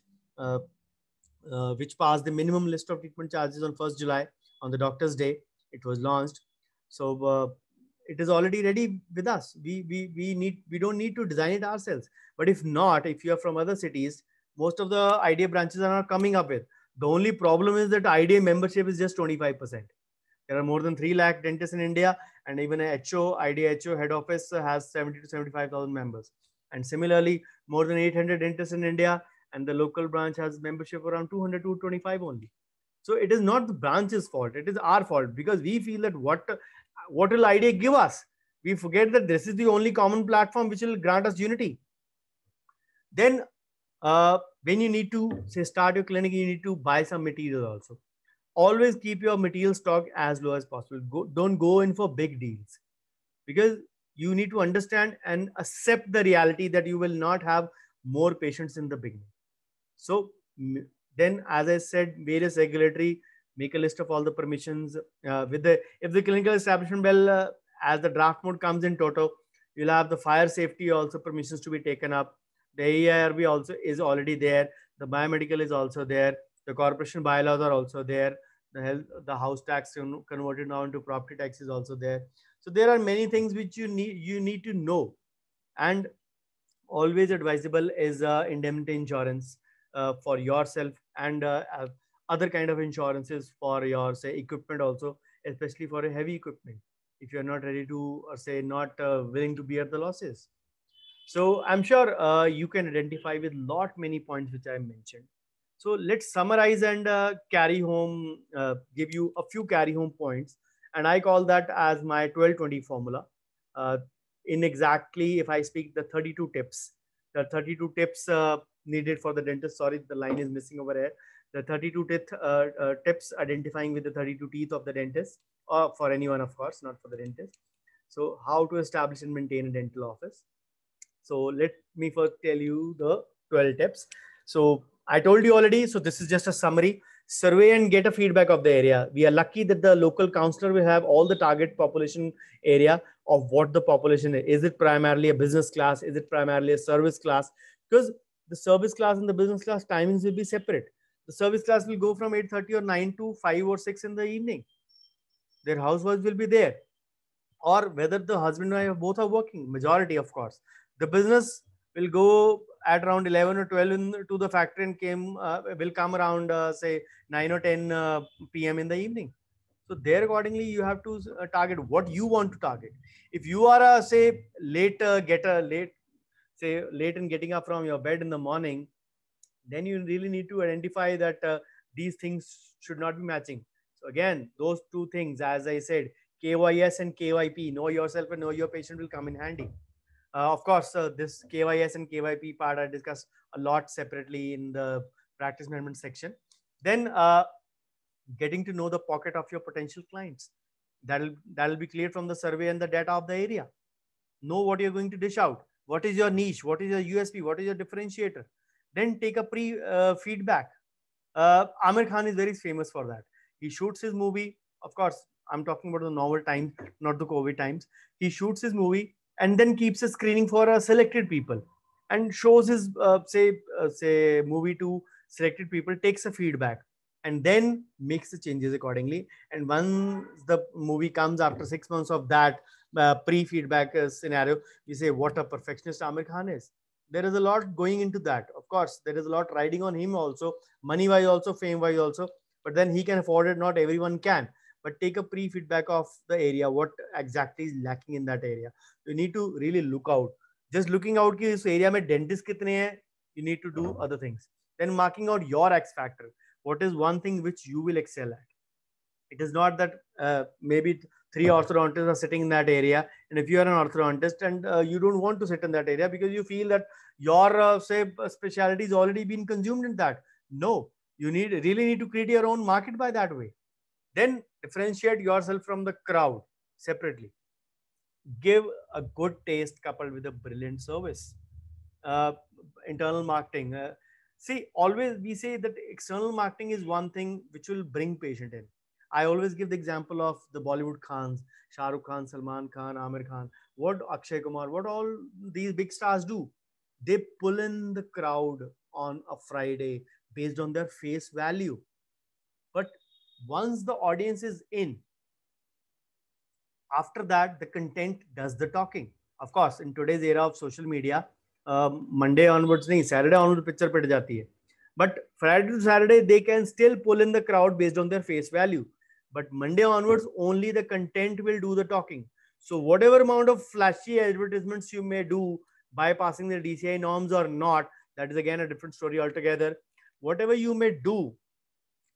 which passed the minimum list of treatment charges on 1st July on the Doctor's Day. It was launched. So it is already ready with us. We don't need to design it ourselves. But if not, if you are from other cities, most of the IDA branches are not coming up with. The only problem is that IDA membership is just 25%. There are more than 3 lakh dentists in India, and even a HO, IDA HO head office has 70 to 75,000 members. And similarly, more than 800 dentists in India, and the local branch has membership around 200 to 25 only. So it is not the branch's fault; it is our fault, because we feel that what will IDA give us? We forget that this is the only common platform which will grant us unity. Then, when you need to say start your clinic, you need to buy some materials also. Always keep your material stock as low as possible. Don't go in for big deals, because you need to understand and accept the reality that you will not have more patients in the beginning. So then, as I said, various regulatory, make a list of all the permissions if the clinical establishment bill as the draft mode comes in toto, you'll have the fire safety also permissions to be taken up. The AIRB also is already there. The biomedical is also there. The corporation bylaws are also there. The house tax converted now into property tax is also there. So there are many things which you need to know. And always advisable is indemnity insurance for yourself, and other kind of insurances for your say equipment also, especially for a heavy equipment, if you're not ready to, or say not willing to bear the losses. So I'm sure you can identify with lot many points which I mentioned. So let's summarize and carry home, give you a few carry home points. And I call that as my 12-20 formula. In exactly, if I speak the 32 tips, the 32 tips needed for the dentist. Sorry, the line is missing over here. The 32 tips identifying with the 32 teeth of the dentist, or for anyone, of course, not for the dentist. So how to establish and maintain a dental office. So let me first tell you the 12 tips. So I told you already, so this is just a summary. Survey and get a feedback of the area. We are lucky that the local counselor will have all the target population area of what the population is. Is it primarily a business class? Is it primarily a service class? Because the service class and the business class timings will be separate. The service class will go from 8:30 or 9 to 5 or 6 in the evening. Their housewives will be there. Or whether the husband and wife both are working, majority of course. The business will go at around 11 or 12 to the factory and will come around say 9 or 10 p.m. in the evening. So there accordingly you have to target what you want to target. If you are say late in getting up from your bed in the morning, then you really need to identify that these things should not be matching. So again, those two things, as I said, KYS and KYP, know yourself and know your patient, will come in handy. Of course, this KYS and KYP part I discussed a lot separately in the practice management section. Then getting to know the pocket of your potential clients. That'll be clear from the survey and the data of the area. Know what you're going to dish out. What is your niche? What is your USP? What is your differentiator? Then take a pre-feedback. Amir Khan is very famous for that. He shoots his movie. Of course, I'm talking about the novel times, not the COVID times. He shoots his movie and then keeps a screening for selected people and shows his say movie to selected people, takes a feedback, and then makes the changes accordingly. And once the movie comes after 6 months of that pre-feedback scenario, you say what a perfectionist Amir Khan is. There is a lot going into that. Of course, there is a lot riding on him also, money wise also, fame wise also, but then he can afford it. Not everyone can. But take a pre-feedback of the area, what exactly is lacking in that area. You need to really look out. Just looking out ki is area mein dentist kitne hai, you need to do other things. Then marking out your X factor. What is one thing which you will excel at? It is not that maybe 3 orthodontists are sitting in that area, and if you are an orthodontist and you don't want to sit in that area because you feel that your say specialty is already been consumed in that. No, you really need to create your own market by that way. Then differentiate yourself from the crowd separately. Give a good taste coupled with a brilliant service. Internal marketing. See, always we say that external marketing is one thing which will bring patient in. I always give the example of the Bollywood Khans, Shah Rukh Khan, Salman Khan, Amir Khan, what Akshay Kumar, what all these big stars do. They pull in the crowd on a Friday based on their face value. But Once the audience is in, after that the content does the talking. Of course, in today's era of social media, Monday onwards nahi, Saturday onwards picture pit jati hai, but Friday to Saturday they can still pull in the crowd based on their face value, but Monday onwards only the content will do the talking. So whatever amount of flashy advertisements you may do, bypassing the DCI norms or not, that is again a different story altogether. Whatever you may do,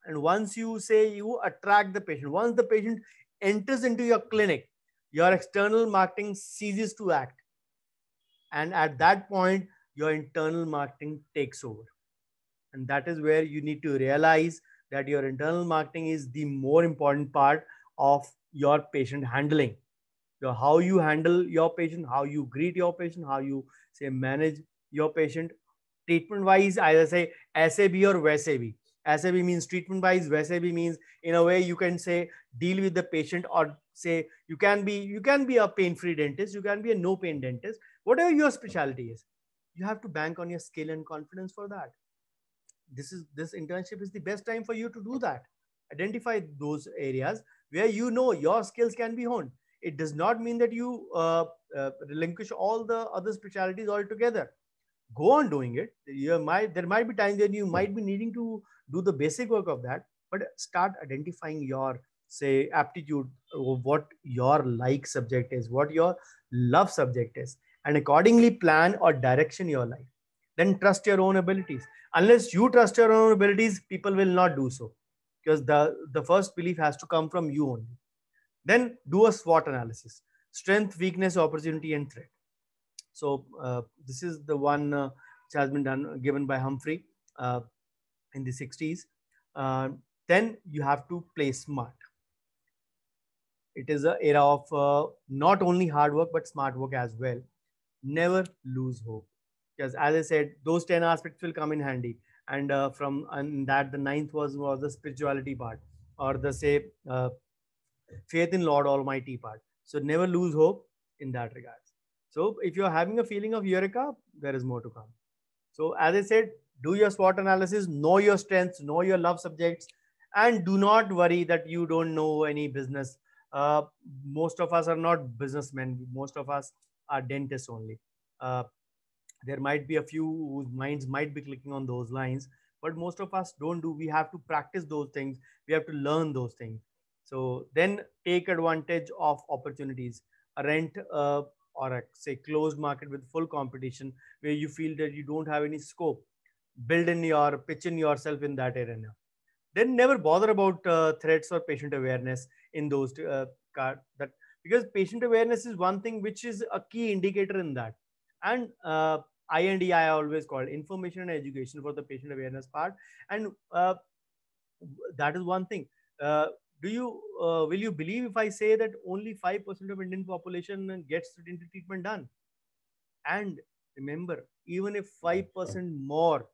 and once you say you attract the patient, once the patient enters into your clinic, your external marketing ceases to act. And at that point, your internal marketing takes over. And that is where you need to realize that your internal marketing is the more important part of your patient handling. How you handle your patient, how you greet your patient, how you say manage your patient. Treatment wise, either say ऐसे भी or वैसे भी. ऐसे भी means treatment wise, वैसे भी means in a way you can say deal with the patient, or say you can be a pain free dentist, you can be a no pain dentist, whatever your specialty is. You have to bank on your skill and confidence for that. This internship is the best time for you to do that. Identify those areas where you know your skills can be honed. It does not mean that you relinquish all the other specialties altogether. Go on doing it. There might be times when you might be needing to do the basic work of that, but start identifying your say aptitude, what your like subject is, what your love subject is, and accordingly plan or direction your life. Then trust your own abilities. Unless you trust your own abilities, people will not do so, because the first belief has to come from you only. Then do a SWOT analysis: strength, weakness, opportunity, and threat. So this is the one which has been given by Humphrey in the 60s. Then you have to play smart. It is an era of not only hard work but smart work as well. Never lose hope, because as I said, those 10 aspects will come in handy. And from and that the ninth was the spirituality part, or the say faith in Lord Almighty part. So never lose hope in that regards. So if you're having a feeling of eureka, there is more to come. So as I said, do your SWOT analysis, know your strengths, know your love subjects, and do not worry that you don't know any business. Most of us are not businessmen. Most of us are dentists only. Uh, there might be a few whose minds might be clicking on those lines, but most of us don't do. We have to practice those things. We have to learn those things. So then take advantage of opportunities. A rent or a say closed market with full competition, where you feel that you don't have any scope, build in your pitch in yourself in that arena. Then never bother about threats or patient awareness in those that, because patient awareness is one thing which is a key indicator in that. And I&E I always call information and education for the patient awareness part. And that is one thing. Do you will you believe if I say that only 5% of Indian population gets dental treatment done? And remember, even if 5% more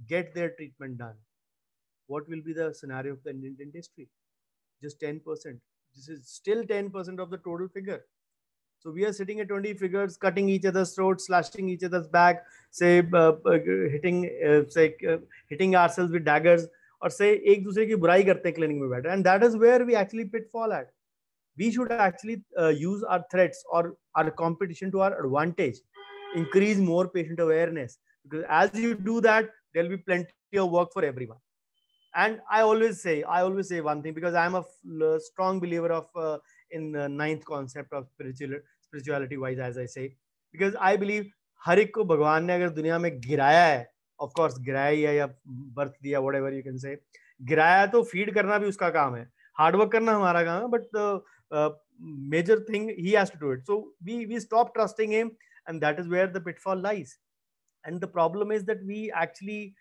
get their treatment done, what will be the scenario of the Indian dentistry? Just 10%. This is still 10% of the total figure. So we are sitting at 20 figures, cutting each other's throats, slashing each other's back, say hitting ourselves with daggers, और say एक दूसरे की बुराई करते हैं clinic में बैठे. And that is where we actually pitfall at. We should actually use our threats or our competition to our advantage, increase more patient awareness, because as you do that, there will be plenty of work for everyone. And I always say one thing, because I'm a strong believer of in the ninth concept of spirituality wise, as I say, because I believe हर एक को भगवान ने अगर दुनिया में गिराया है, of course गिराया ही है या birth दिया, whatever you can say, गिराया तो feed करना भी उसका काम है, hard work करना हमारा काम है, but the major thing he has to do it. So we stop trusting him, and that is where the pitfall lies. And the problem is that we actually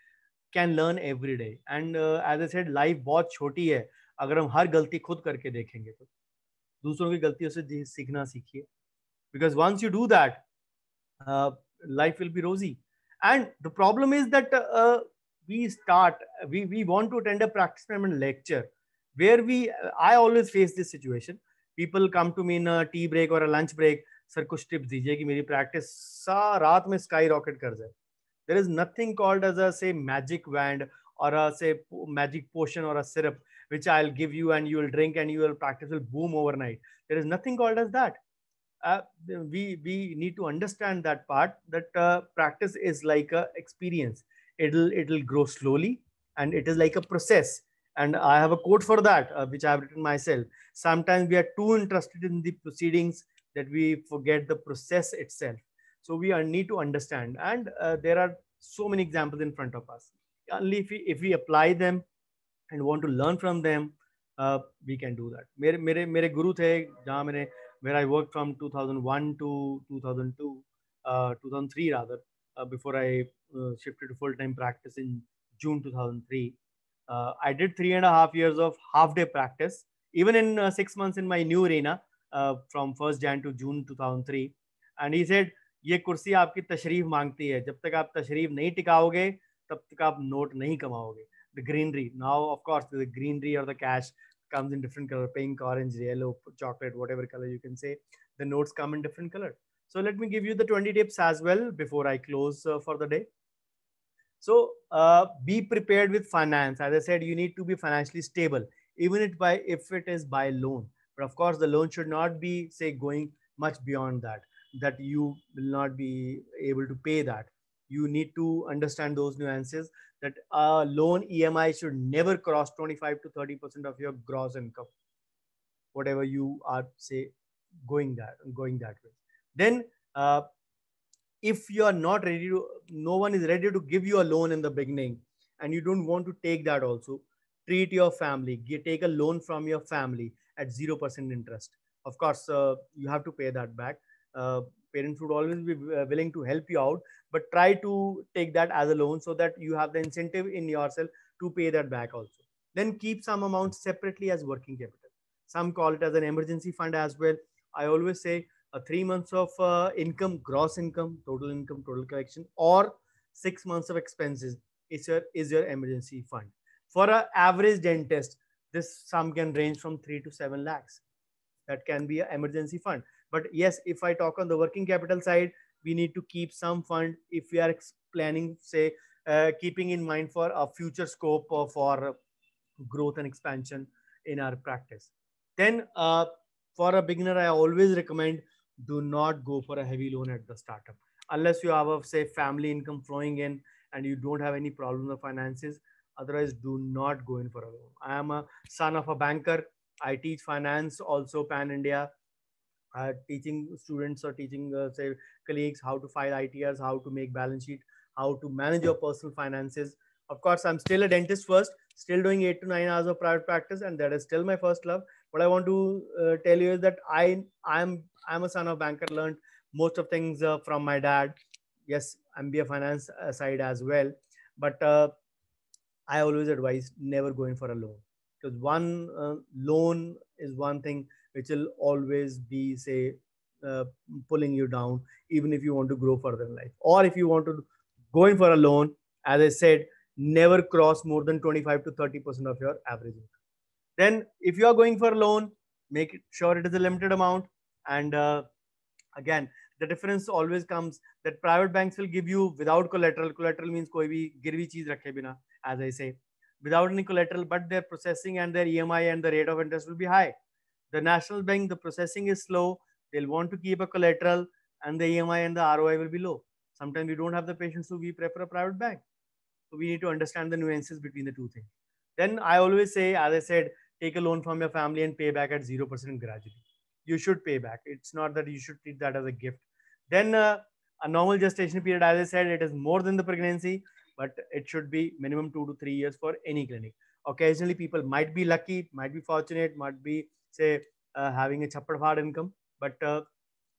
can learn every day. And as I said, life बहुत छोटी है. अगर हम हर गलती खुद करके देखेंगे तो दूसरों की गलतियों से सीखना सीखिए. Because once you do that, life will be rosy. And the problem is that we want to attend a practice experiment lecture where I always face this situation. People come to me in a tea break or a lunch break, sir कुछ tips दीजिए कि मेरी practice रात में sky rocket कर जाए. There is nothing called as a say magic wand or a say magic potion or a syrup which I'll give you and you will drink and your practice will boom overnight. There is nothing called as that. uh, we need to understand that part, that practice is like a experience. It'll grow slowly, and it is like a process. And I have a quote for that, which I have written myself. Sometimes we are too interested in the proceedings that we forget the process itself. So we need to understand, and there are so many examples in front of us. Only if we apply them and want to learn from them, we can do that. मेरे गुरु थे जहाँ मैंने where I worked from 2001 to 2002, 2003 rather, before I shifted to full-time practice in June 2003. I did 3.5 years of half-day practice, even in 6 months in my new arena, from 1st Jan to June 2003. And he said, ये कुर्सी आपकी तशरीफ मांगती है, जब तक आप तशरीफ नहीं टिकाओगे तब तक आप नोट नहीं कमाओगे. The greenery, now of course the greenery or the cash comes in different color, pink, orange, yellow, chocolate, whatever color you can say. The notes come in different color. So let me give you the 20 tips as well before I close for the day. So be prepared with finance. As I said, you need to be financially stable, even if it is by loan. But of course, the loan should not be, say, going much beyond that you will not be able to pay that. You need to understand those nuances, that loan EMI should never cross 25 to 30% of your gross income, whatever you are, say, going that way. Then if you are not ready to, no one is ready to give you a loan in the beginning, and you don't want to take that also, treat your family, take a loan from your family at 0% interest. Of course, you have to pay that back. Parents would always be willing to help you out, but try to take that as a loan so that you have the incentive in yourself to pay that back also. Then keep some amount separately as working capital. Some call it as an emergency fund as well. I always say 3 months of income, gross income, total collection, or 6 months of expenses is your emergency fund. For an average dentist, this sum can range from 3 to 7 lakhs. That can be an emergency fund. But yes, if I talk on the working capital side, we need to keep some fund if we are planning, say, keeping in mind for a future scope for growth and expansion in our practice. Then for a beginner, I always recommend, do not go for a heavy loan at the startup. Unless you have a, say, family income flowing in and you don't have any problem of finances. Otherwise, do not go in for a loan. I am a son of a banker. I teach finance also pan-India. Teaching students or teaching say colleagues how to file ITRs, how to make balance sheet, how to manage your personal finances. Of course, I'm still a dentist first, still doing 8 to 9 hours of private practice, and that is still my first love. What I want to tell you is that I'm a son of banker, learned most of things from my dad. Yes, MBA finance side as well, but I always advise never going for a loan, because one loan is one thing which will always be, say, pulling you down, even if you want to grow further in life. Or if you want to go in for a loan, as I said, never cross more than 25 to 30% of your average income. Then if you are going for a loan, make sure it is a limited amount. And again, the difference always comes that private banks will give you without collateral. Collateral means koi bhi girvi cheez rakhe bina, as I say, without any collateral, but their processing and their EMI and the rate of interest will be high. The national bank, the processing is slow. They'll want to keep a collateral, and the EMI and the ROI will be low. Sometimes we don't have the patience, so we prefer a private bank. So we need to understand the nuances between the two things. Then I always say, as I said, take a loan from your family and pay back at 0% gradually. You should pay back. It's not that you should treat that as a gift. Then a normal gestation period, as I said, it is more than the pregnancy, but it should be minimum 2 to 3 years for any clinic. Occasionally, people might be lucky, might be fortunate, might be, say, having a chappadhad income, but a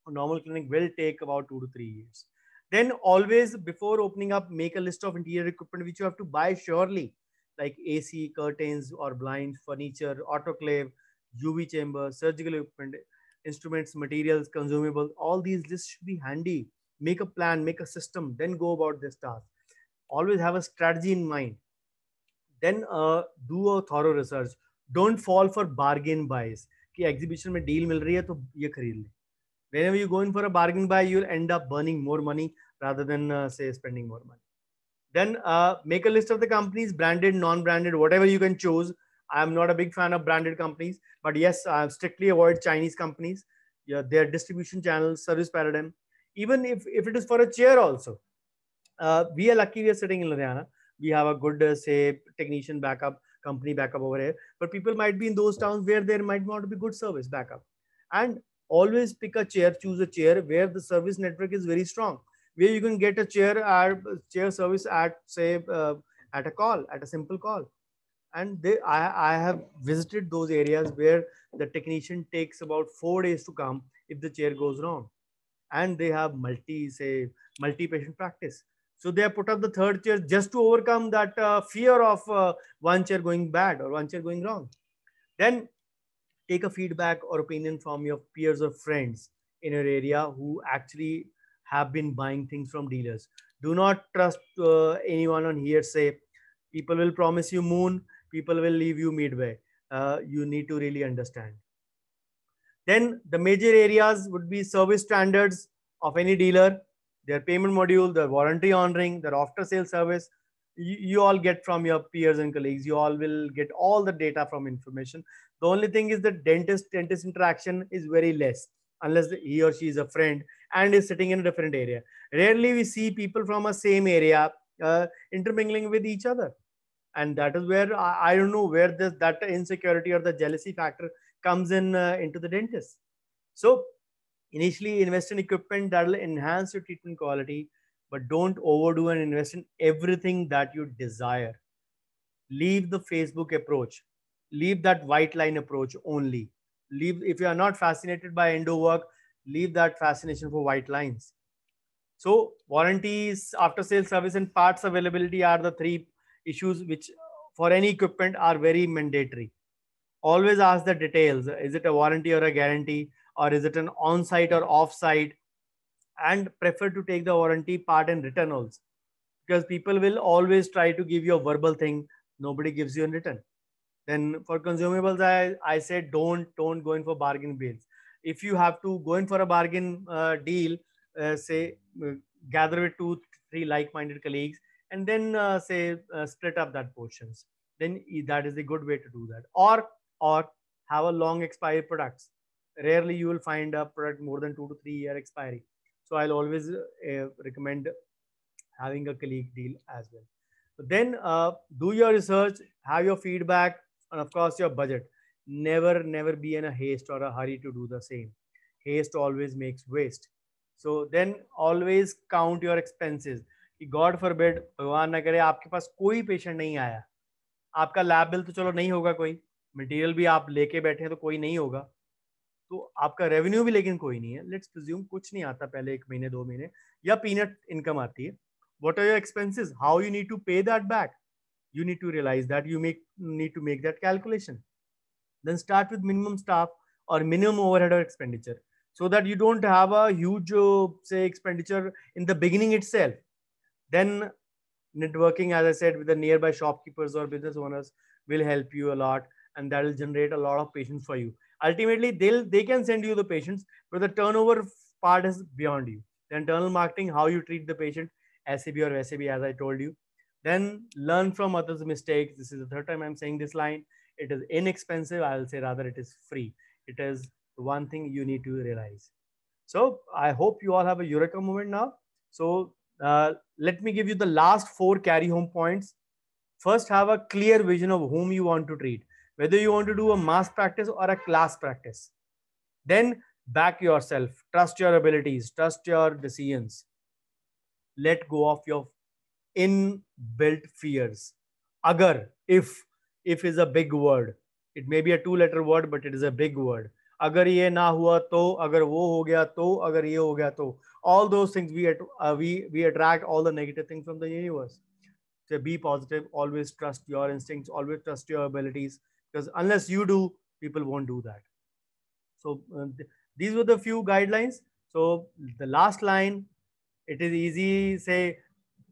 normal clinic will take about 2 to 3 years. Then always, before opening up, make a list of interior equipment which you have to buy surely, like AC, curtains or blinds, furniture, autoclave, UV chamber, surgical equipment, instruments, materials, consumables. All these lists should be handy. Make a plan, make a system, then go about this task. Always have a strategy in mind. Then do a thorough research. Don't fall for bargain buys. कि exhibition में deal मिल रही है तो ये खरीद ले. Whenever you go in for a bargain buy, you'll end up burning more money rather than say spending more money. Then make a list of the companies, branded, non-branded, whatever you can choose. I'm not a big fan of branded companies, but yes, I strictly avoid Chinese companies. Yeah, their distribution channels, service paradigm. Even if it is for a chair also, we are lucky we are sitting in Ludhiana. We have a good, say, technician backup, company backup over here. But people might be in those towns where there might not be good service backup. And always pick a chair, choose a chair where the service network is very strong, where you can get a chair service at, say, at a call, at a simple call. And I have visited those areas where the technician takes about 4 days to come if the chair goes wrong, and they have multi-patient practice. So they have put up the third chair just to overcome that fear of one chair going bad or one chair going wrong. Then take a feedback or opinion from your peers or friends in your area who actually have been buying things from dealers. Do not trust anyone on hearsay. People will promise you moon, people will leave you midway. You need to really understand. Then the major areas would be service standards of any dealer, their payment module, their warranty honoring, their after sale service. You all get from your peers and colleagues. You all will get all the data from information. The only thing is that dentist interaction is very less unless he or she is a friend and is sitting in a different area. Rarely we see people from a same area intermingling with each other, and that is where I don't know where that insecurity or the jealousy factor comes in into the dentist. So initially invest in equipment that will enhance your treatment quality, but don't overdo and invest in everything that you desire. Leave the Facebook approach, leave that white line approach only. Leave, if you are not fascinated by endo work, leave that fascination for white lines. So warranties, after sales service, and parts availability are the three issues which for any equipment are very mandatory. Always ask the details. Is it a warranty or a guarantee, or is it an on-site or off-site? And prefer to take the warranty part in written also, because people will always try to give you a verbal thing. Nobody gives you in written. Then for consumables, I said don't go in for bargain deals. If you have to go in for a bargain deal, say gather with 2 3 like-minded colleagues, and then split up that portions. Then that is a good way to do that. Or have a long expiry products. Rarely you will find a product more than 2 to 3 year expiry. So I'll always recommend having a colleague deal as well. But then do your research, have your feedback, and of course your budget. Never be in a haste or a hurry to do the same. Haste always makes waste. So then always count your expenses. कि God forbid, भगवान ना करे आपके पास कोई patient नहीं आया, आपका lab bill तो चलो नहीं होगा, कोई मटेरियल भी आप लेके बैठे हैं तो कोई नहीं होगा, तो आपका रेवेन्यू भी लेकिन कोई नहीं है. लेट्स प्रिज्यूम कुछ नहीं आता पहले 1 महीने 2 महीने, या पीनट इनकम आती है. What are your expenses? How you need to pay that back? You need to realize that you need to make that calculation. Then start with minimum staff or minimum overhead or expenditure, so that you don't have a huge say expenditure in the beginning itself. Then networking, as I said, with the nearby shopkeepers or business owners will help you a lot, and that will generate a lot of patients for you. Ultimately, they can send you the patients, but the turnover part is beyond you. The internal marketing, how you treat the patient, SAB or SAB, as I told you. Then learn from others' mistakes. This is the third time I'm saying this line. It is inexpensive. I will say rather it is free. It is one thing you need to realize. So I hope you all have a eureka moment now. So let me give you the last 4 carry home points. First, have a clear vision of whom you want to treat, whether you want to do a mass practice or a class practice. Then back yourself, trust your abilities, trust your decisions. Let go of your inbuilt fears. Agar, if is a big word. It may be a 2-letter word, but it is a big word. Agar ye na hua to, agar wo ho gaya to, agar ye ho gaya to. All those things we attract all the negative things from the universe. So be positive. Always trust your instincts. Always trust your abilities, because unless you do, people won't do that. So these were the few guidelines. So the last line, it is easy. Say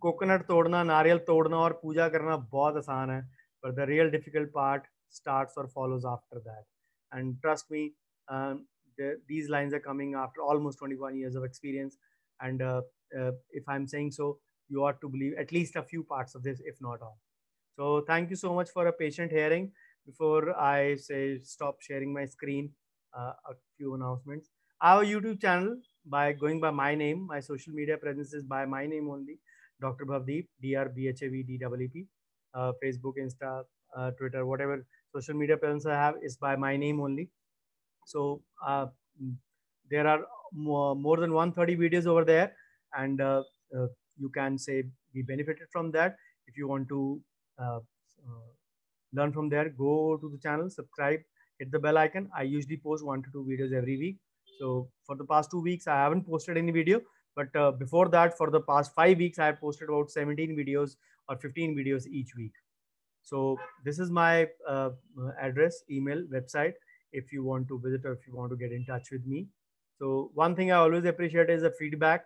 coconut तोड़ना, नारियल तोड़ना और पूजा करना बहुत आसान है, but the real difficult part starts or follows after that. And trust me, these lines are coming after almost 21 years of experience. And if I'm saying so, you ought to believe at least a few parts of this, if not all. So thank you so much for a patient hearing. before I say stop sharing my screen, a few announcements. I have a YouTube channel by going by my name. My social media presence is by my name only, Dr. Bhavdeep, DRBHAVDEEP. Facebook, Insta, Twitter, whatever social media presence I have is by my name only. So there are more than 130 videos over there, and you can say we benefited from that. If you want to uh, learn from there, go to the channel, subscribe, hit the bell icon. I usually post 1 to 2 videos every week. So for the past 2 weeks, I haven't posted any video, but before that, for the past 5 weeks, I have posted about 17 videos or 15 videos each week. So this is my address, email, website, if you want to visit or if you want to get in touch with me. So one thing I always appreciate is a feedback,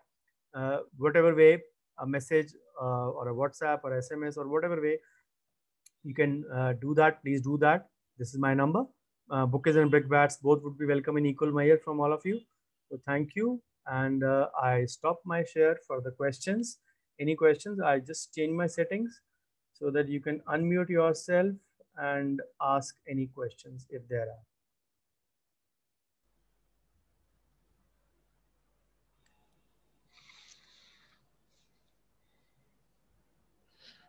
whatever way, a message or a WhatsApp or SMS or whatever way you can do that. Please do that. This is my number. Bouquets and brickbats both would be welcome in equal measure from all of you. So thank you. And I stop my share for the questions. Any questions? I just change my settings so that you can unmute yourself and ask any questions if there are.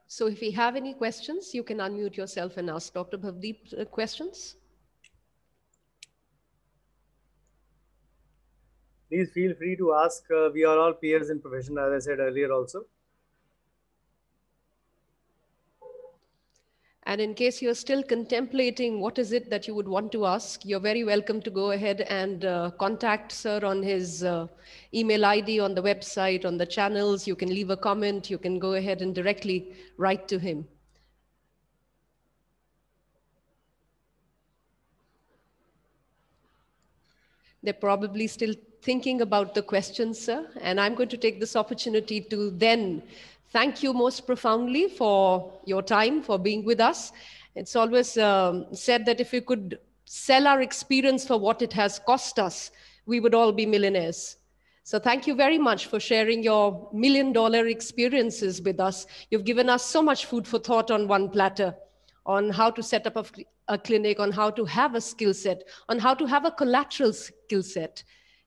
So if you have any questions, you can unmute yourself and ask Dr. Bhavdeep questions. Please feel free to ask. We are all peers in profession, as I said earlier also. And in case you're still contemplating what is it that you would want to ask, you're very welcome to go ahead and contact sir on his email ID, on the website, on the channels. You can leave a comment. You can go ahead and directly write to him. They're probably still thinking about the questions, sir. And I'm going to take this opportunity to then thank you most profoundly for your time, for being with us. It's always said that if we could sell our experience for what it has cost us, we would all be millionaires. So thank you very much for sharing your $1 million experiences with us. You've given us so much food for thought on one platter, on how to set up a clinic, on how to have a skill set, on how to have a collateral skill set.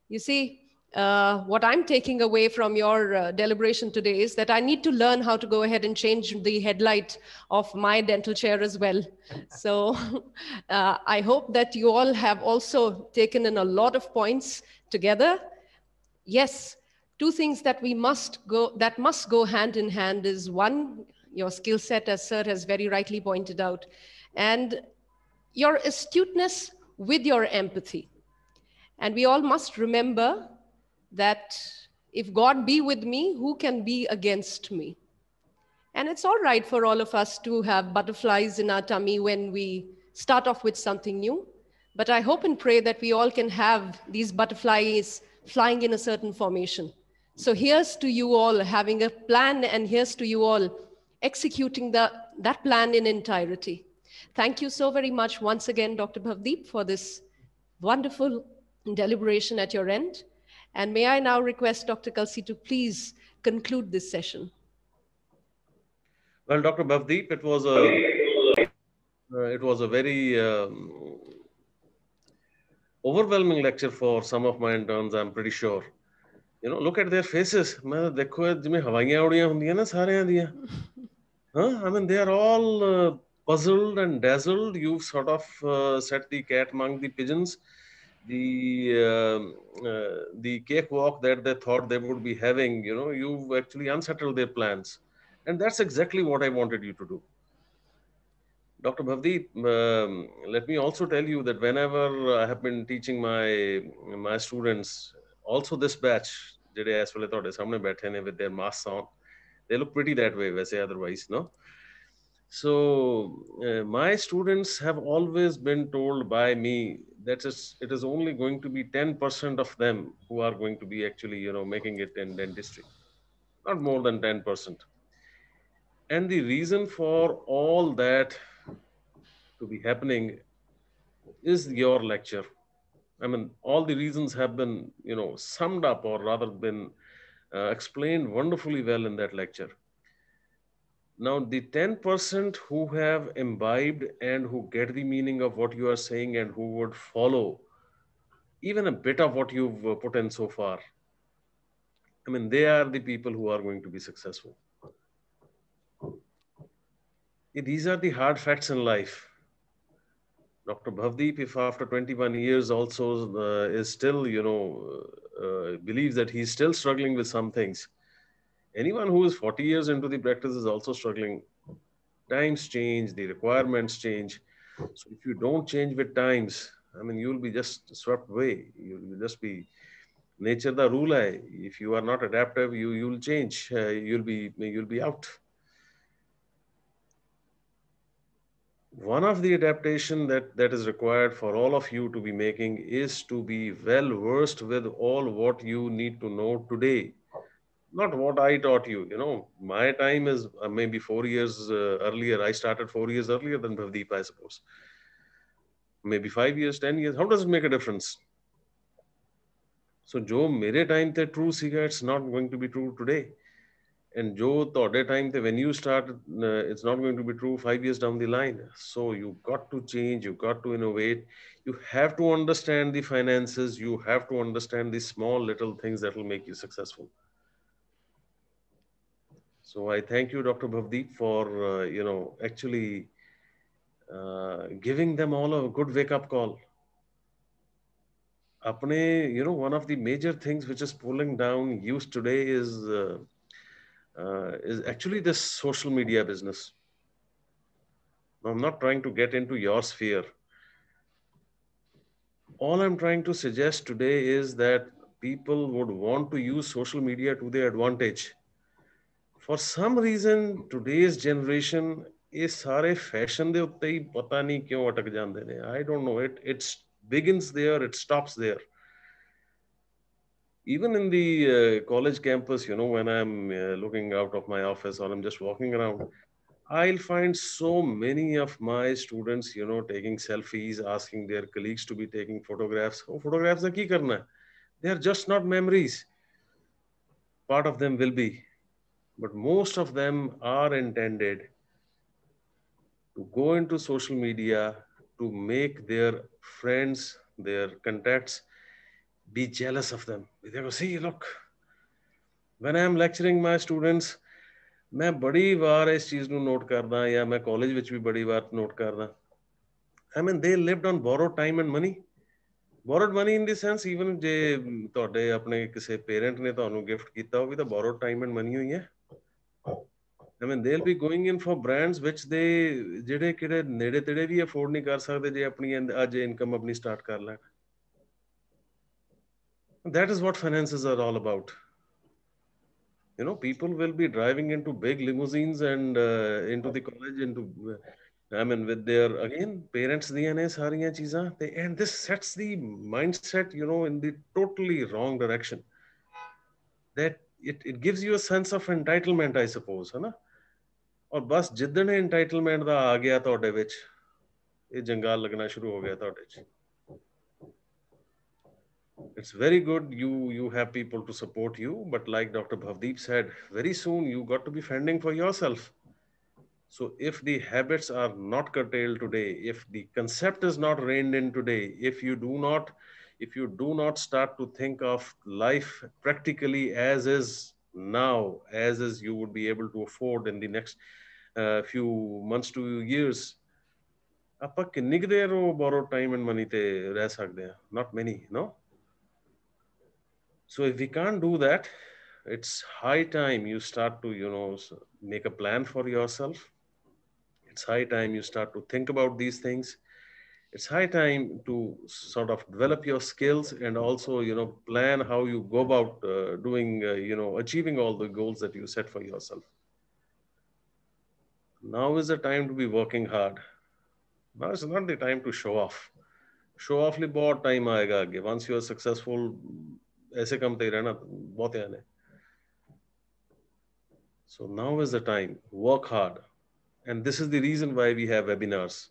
You see, what I'm taking away from your deliberation today is that I need to learn how to go ahead and change the headlight of my dental chair as well. So I hope that you all have also taken in a lot of points together. Yes, two things that must go hand in hand is one, your skill set, as sir has very rightly pointed out, and your astuteness with your empathy. And we all must remember that if God be with me, who can be against me? And it's all right for all of us to have butterflies in our tummy when we start off with something new. But I hope and pray that we all can have these butterflies flying in a certain formation. So here's to you all having a plan, and here's to you all executing that plan in entirety. Thank you so very much once again, Dr. Bhavdeep, for this wonderful deliberation at your end. And may I now request Dr. Kalsi to please conclude this session. Well, Dr. Bhavdeep, it was a very overwhelming lecture for some of my interns, I'm pretty sure. You know, look at their faces. I mean, they are all puzzled and dazzled. You've sort of set the cat among the pigeons. The cakewalk that they thought they would be having, you know, you've actually unsettled their plans. And that's exactly what I wanted you to do. Dr. Bhavdeep, let me also tell you that whenever I have been teaching my students, also this batch, ਜਿਹੜੇ ਇਸ ਵੇਲੇ ਤੁਹਾਡੇ ਸਾਹਮਣੇ ਬੈਠੇ ਨੇ with their masks on, they look pretty that way, ਵੈਸੇ otherwise, no? So my students have always been told by me that it is only going to be 10% of them who are going to be actually, you know, making it in dentistry, not more than 10%. And the reason for all that to be happening is your lecture. I mean, all the reasons have been, you know, summed up, or rather been explained wonderfully well in that lecture. Now, the 10% who have imbibed and who get the meaning of what you are saying and who would follow even a bit of what you've put in so far, I mean, they are the people who are going to be successful. These are the hard facts in life. Dr. Bhavdeep, if after 21 years also is still, believes that he's still struggling with some things, anyone who is 40 years into the practice is also struggling. Times change, the requirements change. So if you don't change with times, I mean, you'll be just swept away. You'll just be nature the rule hai. If you are not adaptive, you'll change. You'll be out. One of the adaptation that is required for all of you to be making is to be well versed with all what you need to know today, not what I taught you. My time is maybe 4 years earlier. I started 4 years earlier than Bhavdeep, I suppose. Maybe 5 years, 10 years. How does it make a difference? So, जो मेरे time थे true सीगा, it's not going to be true today. And जो ਤੁਹਾਡੇ time थे when you started, it's not going to be true 5 years down the line. So you got to change, you got to innovate. You have to understand the finances. You have to understand the small little things that will make you successful. So I thank you, Dr. Bhavdeep, for actually giving them all a good wake-up call. One of the major things which is pulling down youth today is actually this social media business. Now, I'm not trying to get into your sphere. All I'm trying to suggest today is that people would want to use social media to their advantage. For some reason, today's generation ਇਹ ਸਾਰੇ fashion ਦੇ ਉੱਤੇ ਹੀ ਪਤਾ ਨਹੀਂ ਕਿਉਂ ਅਟਕ ਜਾਂਦੇ ਨੇ. I don't know. It begins there, it stops there. Even in the college campus, when I'm looking out of my office or I'm just walking around, I'll find so many of my students, taking selfies, asking their colleagues to be taking photographs. Oh, photographs are ki karna? They are just not memories. Part of them will be, but most of them are intended to go into social media to make their friends, their contacts, be jealous of them. They go, see, look, when I'm lecturing my students, मैं बड़ी बार इस चीज ਨੂੰ note ਕਰਦਾ ਜਾਂ ਮੈਂ college ਵਿੱਚ ਵੀ ਬੜੀ ਵਾਰ ਨੋਟ ਕਰਦਾ. I mean, they lived on borrowed time and money. Borrowed money in the sense, even ਜੇ ਤੁਹਾਡੇ ਆਪਣੇ ਕਿਸੇ ਪੇਰੈਂਟ ਨੇ ਤੁਹਾਨੂੰ ਗਿਫਟ ਕੀਤਾ ਉਹ ਵੀ ਤਾਂ borrowed time and money ਹੋਈ ਹੈ. I mean, they'll be going in for brands which they ਜਿਹੜੇ ਕਿਹੜੇ ਨੇੜੇ ਤੇੜੇ ਵੀ ਅਫੋਰਡ ਨਹੀਂ ਕਰ ਸਕਦੇ ਜੇ ਆਪਣੀ ਅੱਜ ਇਨਕਮ ਆਪਣੀ ਸਟਾਰਟ ਕਰ ਲੈਣ. That is what finances are all about. People will be driving into big limousines and into the college, with their, again, parents DNA sariyan cheezan, and this sets the mindset, in the totally wrong direction. That it gives you a sense of entitlement, I suppose, है ना? और बस जिद्दन entitlement ਦਾ ਆ ਗਿਆ ਤੁਹਾਡੇ ਵਿੱਚ, ਇਹ ਜੰਗਾਲ ਲੱਗਣਾ ਸ਼ੁਰੂ ਹੋ ਗਿਆ ਤੁਹਾਡੇ 'ਚ. It's very good you have people to support you, but like Dr. Bhavdeep said, very soon you got to be fending for yourself. So if the habits are not curtailed today, if the concept is not reined in today, if you do not start to think of life practically as is now, as is you would be able to afford in the next few months to years, ਆਪਾਂ ਕਿੰਨੀ ਕੁ ਦੇਰ ਉਹ borrowed time and money ਤੇ ਰਹਿ ਸਕਦੇ ਆ? Not many, no? So if we can't do that, it's high time you start to, make a plan for yourself. It's high time you start to think about these things. It's high time to sort of develop your skills and also, plan how you go about doing, achieving all the goals that you set for yourself. Now is the time to be working hard. Now is not the time to show off. Show off li bahut time aayega aage. Once you are successful, ऐसे कम ते रहना बहुत है. So now is the time. Work hard. And this is the reason why we have webinars.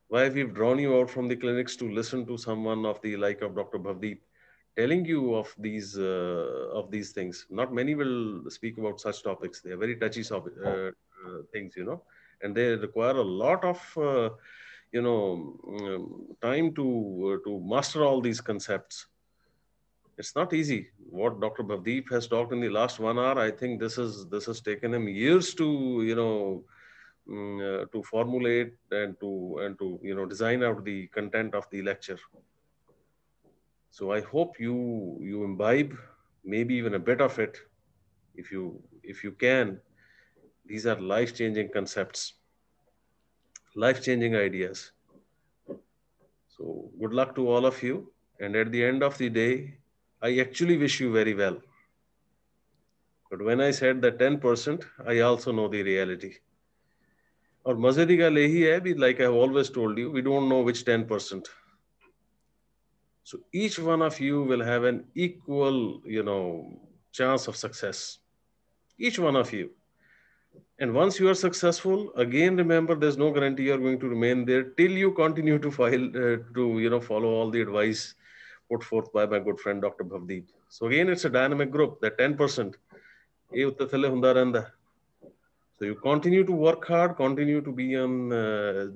Why we've drawn you out from the clinics to listen to someone of the like of Dr. Bhavdeep telling you of these things. Not many will speak about such topics. They are very touchy things, and they require a lot of, time to master all these concepts. It's not easy. What Dr. Bhavdeep has talked in the last 1 hour, I think this has taken him years to, to formulate and to design out the content of the lecture. So I hope you imbibe maybe even a bit of it, if you can. These are life-changing concepts, life-changing ideas. So good luck to all of you. And at the end of the day, I actually wish you very well. But when I said that 10%, I also know the reality. और मजे दी गल यही है, like I have always told you, we don't know which 10%. So each one of you will have an equal, chance of success. Each one of you. And once you are successful, again, remember, there's no guarantee you're going to remain there till you continue to follow all the advice put forth by my good friend, Dr. Bhavdeep. So again, it's a dynamic group, that 10%. So you continue to work hard, continue to be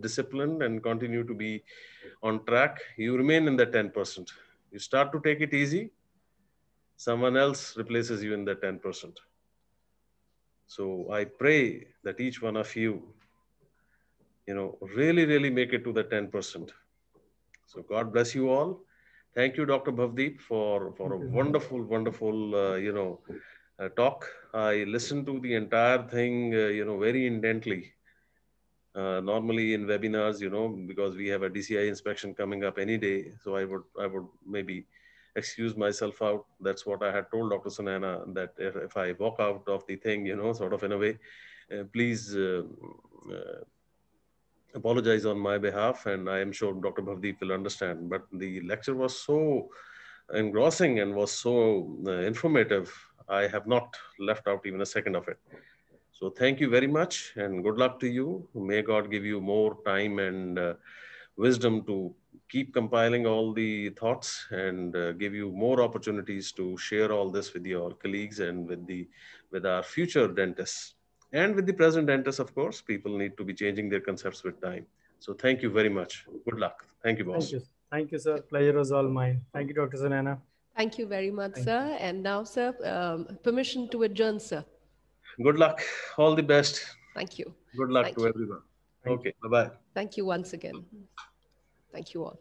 disciplined, and continue to be on track. You remain in the 10%. You start to take it easy, someone else replaces you in the 10%. So I pray that each one of you, really, really make it to the 10%. So God bless you all. Thank you, Dr. Bhavdeep, for a wonderful, wonderful, talk. I listened to the entire thing, very intently. Normally in webinars, because we have a DCI inspection coming up any day, so I would maybe excuse myself out. That's what I had told Dr. Sunaina, that if I walk out of the thing, sort of in a way, please apologize on my behalf, and I am sure Dr. Bhavdeep will understand. But the lecture was so engrossing and was so informative, I have not left out even a second of it. So thank you very much, and good luck to you. May God give you more time and wisdom to keep compiling all the thoughts, and give you more opportunities to share all this with your colleagues and with our future dentists. And with the present dentists, of course, people need to be changing their concepts with time. So thank you very much. Good luck. Thank you, boss. Thank you, sir. Pleasure was all mine. Thank you, Dr. Sunaina. Thank you very much, sir. And now, sir, permission to adjourn, sir. Good luck. All the best. Thank you. Good luck to everyone. Okay, bye-bye. Thank you once again. Thank you all.